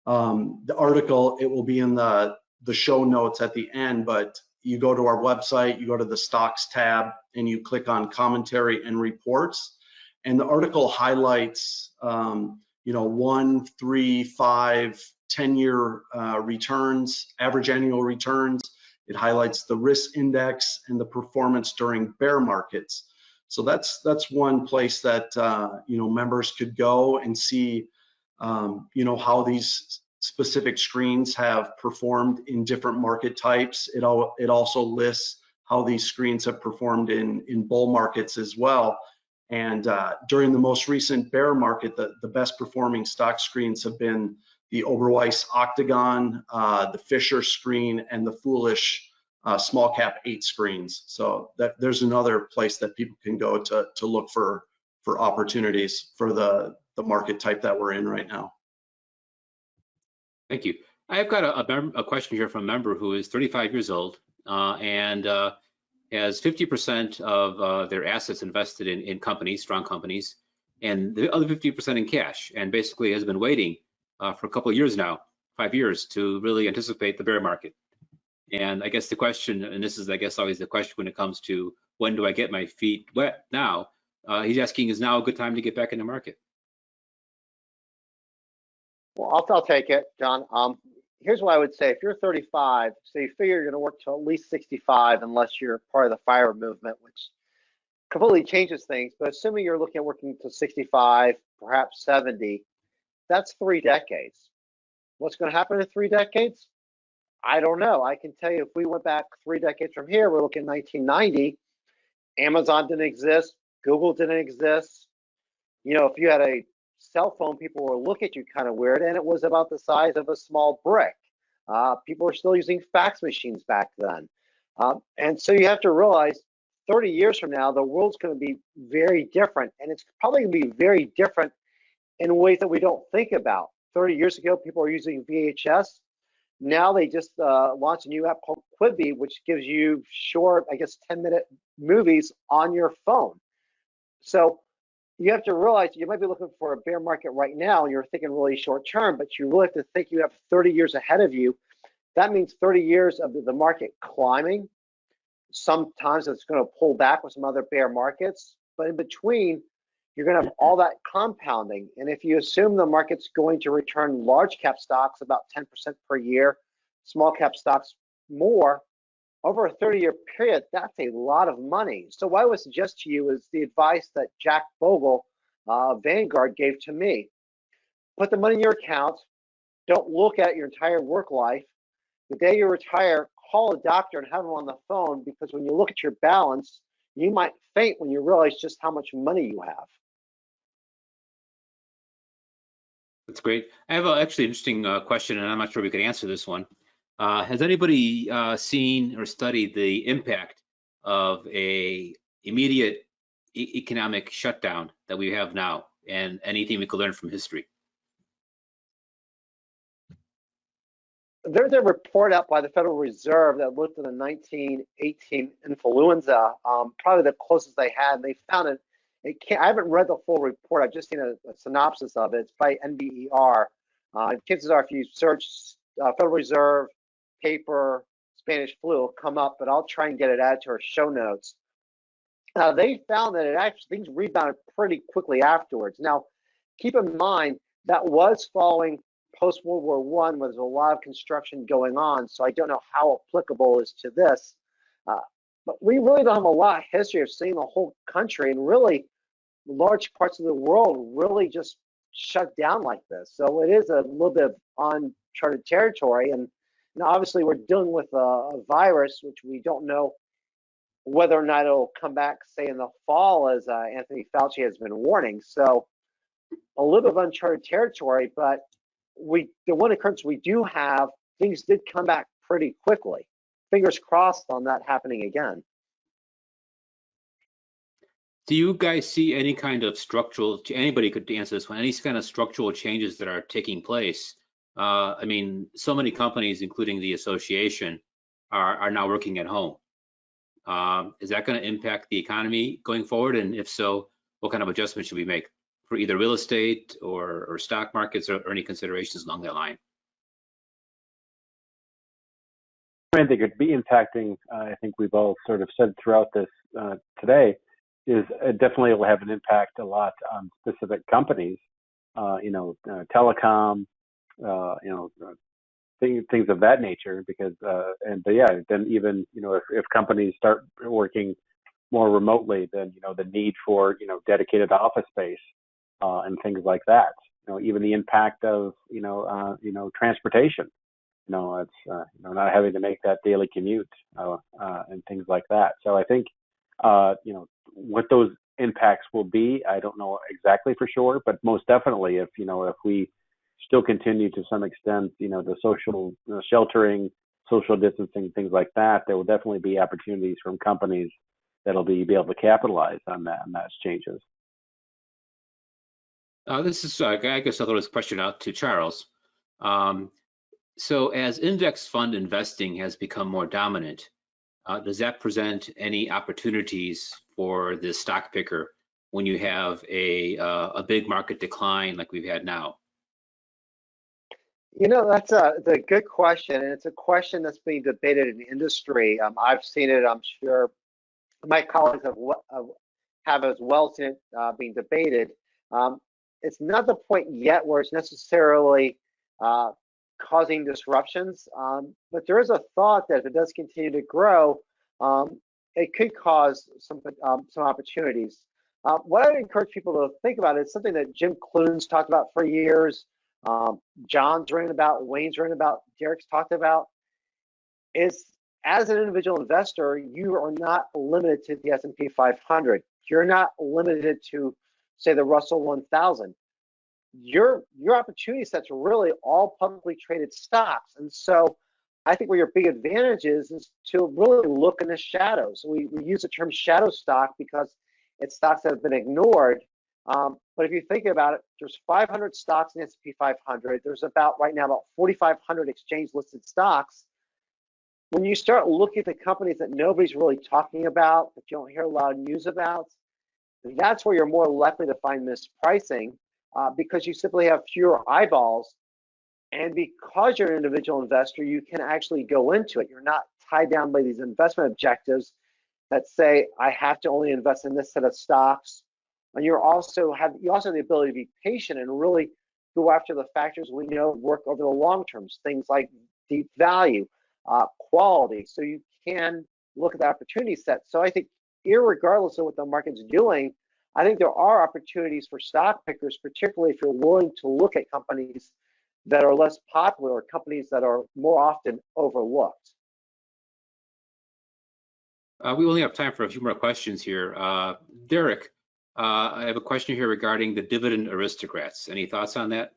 the article, it will be in the show notes at the end, but you go to our website, you go to the stocks tab, and you click on commentary and reports. And the article highlights, you know, 1, 3, 5, 10-year returns, average annual returns. It highlights the risk index and the performance during bear markets. So that's one place that you know, members could go and see, you know, how these specific screens have performed in different market types. It also lists how these screens have performed in bull markets as well. And during the most recent bear market, the best performing stock screens have been the Oberweis Octagon, the Fisher screen, and the Foolish small cap 8 screens. So there's another place that people can go to look for opportunities for the market type that we're in right now. Thank you. I've got a question here from a member who is 35 years old and has 50% of their assets invested in companies, strong companies, and the other 50% in cash, and basically has been waiting for a couple of years now, 5 years, to really anticipate the bear market. And I guess the question, and this is, I guess, always the question when it comes to when do I get my feet wet now, he's asking, is now a good time to get back in the market? Well, I'll take it, John. Here's what I would say. If you're 35, so you figure you're going to work till at least 65 unless you're part of the FIRE movement, which completely changes things. But assuming you're looking at working to 65, perhaps 70, that's 3 decades. What's going to happen in 3 decades? I don't know. I can tell you if we went back 3 decades from here, we're looking at 1990, Amazon didn't exist, Google didn't exist. You know, if you had a cell phone, people will look at you kind of weird, and it was about the size of a small brick. People were still using fax machines back then. And so you have to realize 30 years from now, the world's going to be very different, and it's probably going to be very different in ways that we don't think about. 30 years ago, people were using VHS. Now they just launched a new app called Quibi, which gives you short, I guess, 10-minute movies on your phone. So you have to realize you might be looking for a bear market right now, and you're thinking really short term, but you really have to think you have 30 years ahead of you. That means 30 years of the market climbing. Sometimes it's going to pull back with some other bear markets, but in between, you're going to have all that compounding. And if you assume the market's going to return large cap stocks about 10% per year, small cap stocks more, over a 30-year period, that's a lot of money. So what I would suggest to you is the advice that Jack Bogle, Vanguard, gave to me. Put the money in your account. Don't look at your entire work life. The day you retire, call a doctor and have him on the phone, because when you look at your balance, you might faint when you realize just how much money you have. That's great. I have actually interesting question, and I'm not sure we could answer this one. Has anybody seen or studied the impact of a immediate economic shutdown that we have now, and anything we could learn from history? There's a report out by the Federal Reserve that looked at the 1918 influenza, probably the closest they had. They found it. I haven't read the full report. I've just seen a synopsis of it. It's by NBER. Chances are, if you search Federal Reserve paper Spanish flu, it'll come up. But I'll try and get it added to our show notes. They found that things rebounded pretty quickly afterwards. Now, keep in mind that was following post-World War I, where there's a lot of construction going on, so I don't know how applicable it is to this. But we really don't have a lot of history of seeing the whole country and really large parts of the world really just shut down like this. So it is a little bit of uncharted territory. And obviously we're dealing with a virus, which we don't know whether or not it'll come back, say, in the fall, as Anthony Fauci has been warning. So a little bit of uncharted territory, but the one occurrence we do have, things did come back pretty quickly. Fingers crossed on that happening again. Do you guys see any kind of structural, anybody could answer this one, any kind of structural changes that are taking place? I mean, so many companies, including the association, are now working at home. Is that going to impact the economy going forward? And if so, what kind of adjustments should we make for either real estate or stock markets, or any considerations along that line? I think it'd be impacting, I think we've all sort of said throughout this today, is it definitely will have an impact a lot on specific companies, telecom, things of that nature, because, then even, if companies start working more remotely, then, the need for, dedicated office space and things like that, even the impact of, transportation, it's, not having to make that daily commute and things like that. So I think, what those impacts will be, I don't know exactly for sure, but most definitely if we still continue to some extent, the social sheltering, social distancing, things like that, there will definitely be opportunities from companies that'll be able to capitalize on those changes. This is, I guess I'll throw this question out to Charles. So as index fund investing has become more dominant, does that present any opportunities for the stock picker when you have a big market decline like we've had now? That's a good question, and it's a question that's being debated in the industry. I've seen it. I'm sure my colleagues have as well seen it being debated. It's not the point yet where it's necessarily causing disruptions, but there is a thought that if it does continue to grow, it could cause some opportunities. What I would encourage people to think about is something that Jim Clunes talked about for years, John's written about, Wayne's written about, Derek's talked about, is as an individual investor, you are not limited to the S&P 500. You're not limited to, say, the Russell 1000. Your opportunity set's really all publicly traded stocks. And so I think where your big advantage is to really look in the shadows. We use the term shadow stock because it's stocks that have been ignored. But if you think about it, there's 500 stocks in the S&P 500. There's right now about 4,500 exchange-listed stocks. When you start looking at the companies that nobody's really talking about, that you don't hear a lot of news about, that's where you're more likely to find mispricing because you simply have fewer eyeballs. And because you're an individual investor, you can actually go into it. You're not tied down by these investment objectives that say, I have to only invest in this set of stocks. And you also have the ability to be patient and really go after the factors we know work over the long terms, things like deep value, quality. So you can look at the opportunity set. So I think irregardless of what the market's doing, I think there are opportunities for stock pickers, particularly if you're willing to look at companies that are less popular, or companies that are more often overlooked. We only have time for a few more questions here. Derek, I have a question here regarding the dividend aristocrats. Any thoughts on that?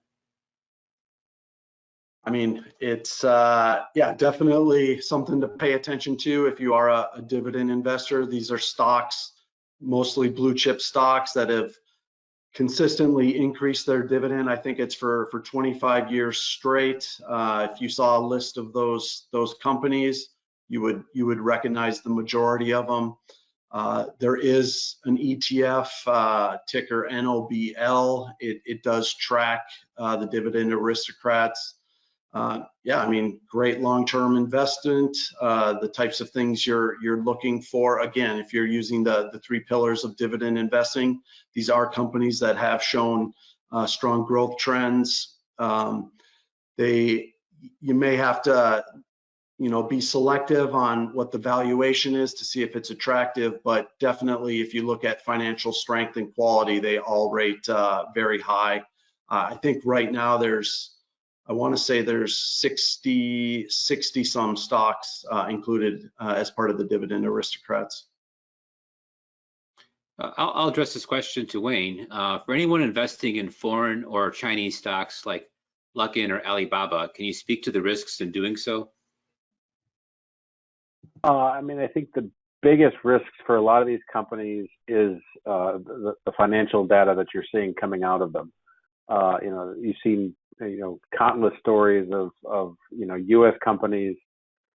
I mean, it's yeah, definitely something to pay attention to if you are a dividend investor. These are stocks, mostly blue chip stocks, that have consistently increased their dividend. I think it's for 25 years straight. If you saw a list of those companies, you would recognize the majority of them. There is an ETF, ticker NOBL. It does track the dividend aristocrats. Yeah, I mean, great long-term investment. The types of things you're looking for. Again, if you're using the 3 pillars of dividend investing, these are companies that have shown strong growth trends. You may have to, be selective on what the valuation is to see if it's attractive, but definitely if you look at financial strength and quality, they all rate very high. I think right now I want to say there's 60 some stocks included as part of the dividend aristocrats. I'll address this question to Wayne. For anyone investing in foreign or Chinese stocks like Luckin or Alibaba, can you speak to the risks in doing so? I mean, I think the biggest risks for a lot of these companies is the financial data that you're seeing coming out of them. You've seen countless stories of U.S. companies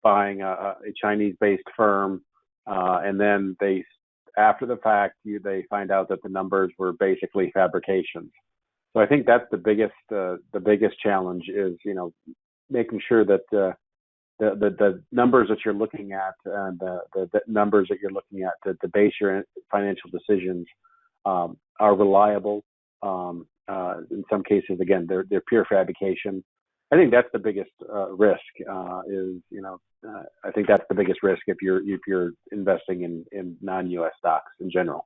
buying a Chinese-based firm, and then after the fact they find out that the numbers were basically fabrications. So I think that's the biggest challenge is making sure that the numbers that you're looking at and the numbers that you're looking at to base your financial decisions are reliable. In some cases, again, they're pure fabrication. I think that's the biggest risk. I think that's the biggest risk if you're investing in non-U.S. stocks in general.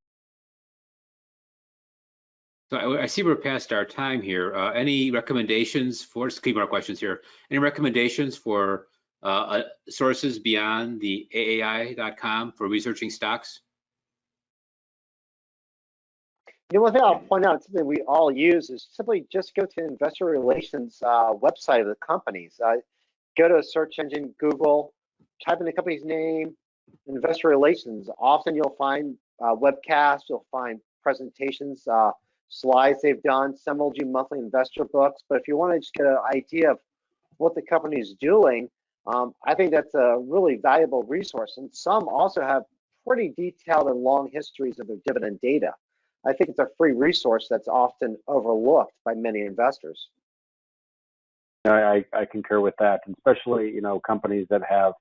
So I see we're past our time here. Any recommendations for, just keep our questions here, any recommendations for sources beyond the AAII.com for researching stocks? One thing I'll point out, something we all use, is simply just go to the investor relations website of the companies. Go to a search engine, Google, type in the company's name, investor relations. Often you'll find webcasts, you'll find presentations, slides they've done. Some will do monthly investor books, but if you want to just get an idea of what the company is doing, I think that's a really valuable resource. And some also have pretty detailed and long histories of their dividend data. I think it's a free resource that's often overlooked by many investors. I concur with that, and especially companies that have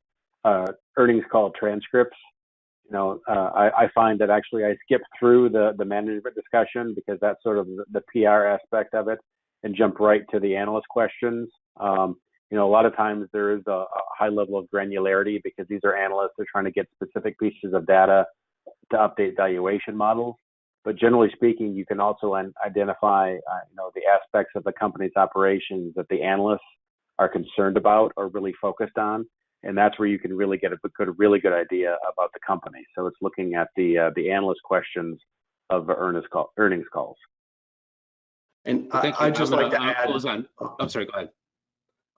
earnings call transcripts. I find that actually I skip through the management discussion because that's sort of the PR aspect of it, and jump right to the analyst questions. A lot of times there is a high level of granularity because these are analysts. They're trying to get specific pieces of data to update valuation models. But generally speaking, you can also identify, the aspects of the company's operations that the analysts are concerned about or really focused on, and that's where you can really get a really good idea about the company. So it's looking at the analyst questions of the earnings calls. And I just like to add. I'm sorry, go ahead.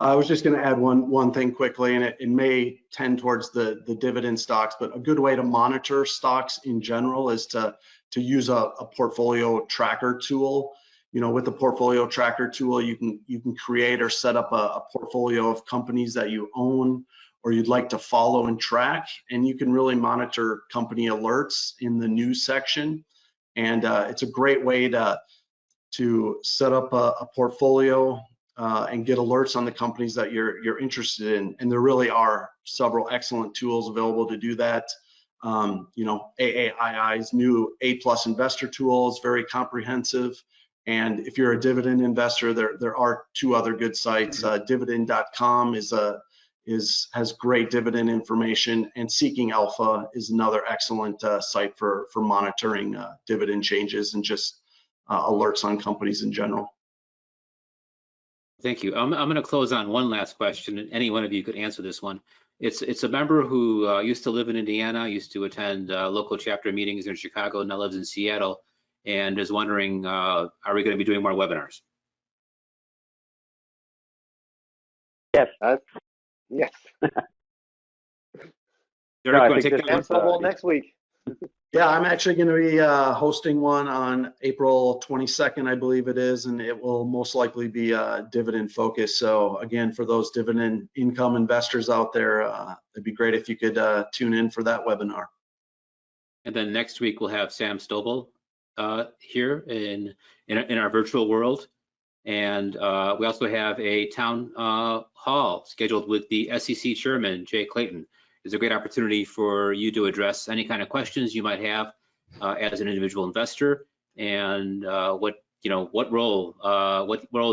I was just going to add one thing quickly, and it may tend towards the dividend stocks, but a good way to monitor stocks in general is to use a portfolio tracker tool. With the portfolio tracker tool, you can create or set up a portfolio of companies that you own or you'd like to follow and track, and you can really monitor company alerts in the news section. And it's a great way to set up a portfolio and get alerts on the companies that you're interested in. And there really are several excellent tools available to do that. AAII's new A+ investor tool is very comprehensive. And if you're a dividend investor, there are 2 other good sites. Dividend.com is has great dividend information, and Seeking Alpha is another excellent site for monitoring dividend changes and just alerts on companies in general. Thank you. I'm going to close on one last question, and any one of you could answer this one. It's a member who used to live in Indiana, used to attend local chapter meetings in Chicago, now lives in Seattle, and is wondering, are we going to be doing more webinars? Yes. Yes. Derek, I you want to think take that this one? is, next week. Yeah, I'm actually going to be hosting one on April 22nd, I believe it is, and it will most likely be dividend focused. So again, for those dividend income investors out there, it'd be great if you could tune in for that webinar. And then next week we'll have Sam Stobel here in our virtual world. And we also have a town hall scheduled with the SEC chairman, Jay Clayton. It's a great opportunity for you to address any kind of questions you might have as an individual investor, and what role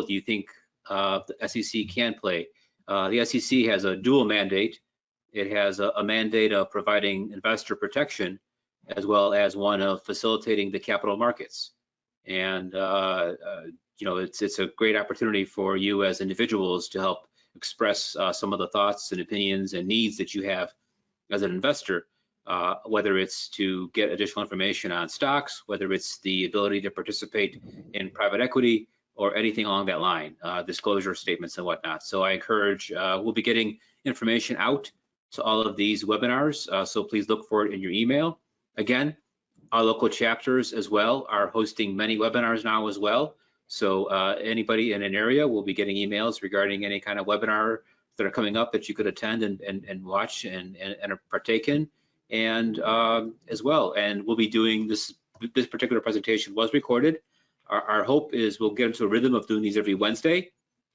do you think the SEC can play? The SEC has a dual mandate. It has a mandate of providing investor protection, as well as one of facilitating the capital markets. And it's a great opportunity for you as individuals to help express some of the thoughts and opinions and needs that you have as an investor, whether it's to get additional information on stocks, whether it's the ability to participate in private equity or anything along that line, disclosure statements and whatnot. So I encourage, we'll be getting information out to all of these webinars, so please look for it in your email. Again, our local chapters as well are hosting many webinars now as well. So anybody in an area will be getting emails regarding any kind of webinar that are coming up that you could attend and watch and partake in, and as well. And we'll be doing this particular presentation was recorded. Our hope is we'll get into a rhythm of doing these every Wednesday,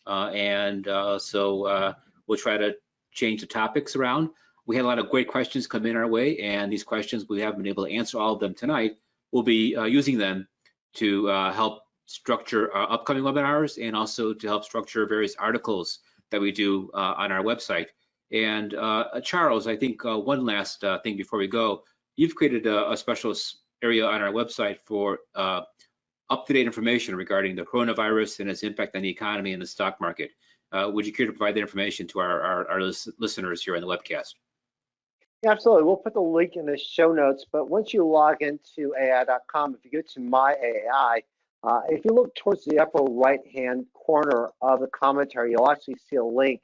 so we'll try to change the topics around. We had a lot of great questions come in our way, and these questions, we haven't been able to answer all of them tonight. We'll be using them to help structure our upcoming webinars, and also to help structure various articles that we do on our website. And Charles, I think one last thing before we go, you've created a special area on our website for up-to-date information regarding the coronavirus and its impact on the economy and the stock market. Would you care to provide that information to our listeners here on the webcast? Yeah, absolutely. We'll put the link in the show notes, but once you log into AAII.com, if you go to My AAII, if you look towards the upper right-hand corner of the commentary, you'll actually see a link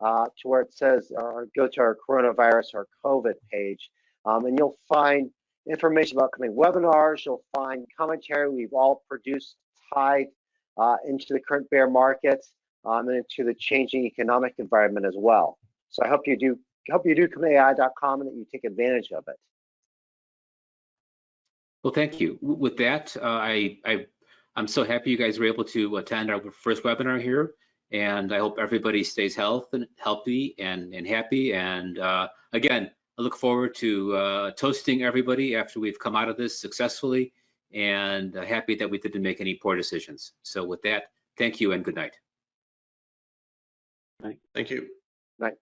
to where it says, go to our coronavirus or COVID page, and you'll find information about coming webinars. You'll find commentary we've all produced tied into the current bear markets and into the changing economic environment as well. So I hope you do come to AAII.com and that you take advantage of it. Well, thank you. With that, I'm so happy you guys were able to attend our first webinar here, and I hope everybody stays healthy and happy. And again, I look forward to toasting everybody after we've come out of this successfully, and happy that we didn't make any poor decisions. So with that, thank you and good night. Thank you. Night.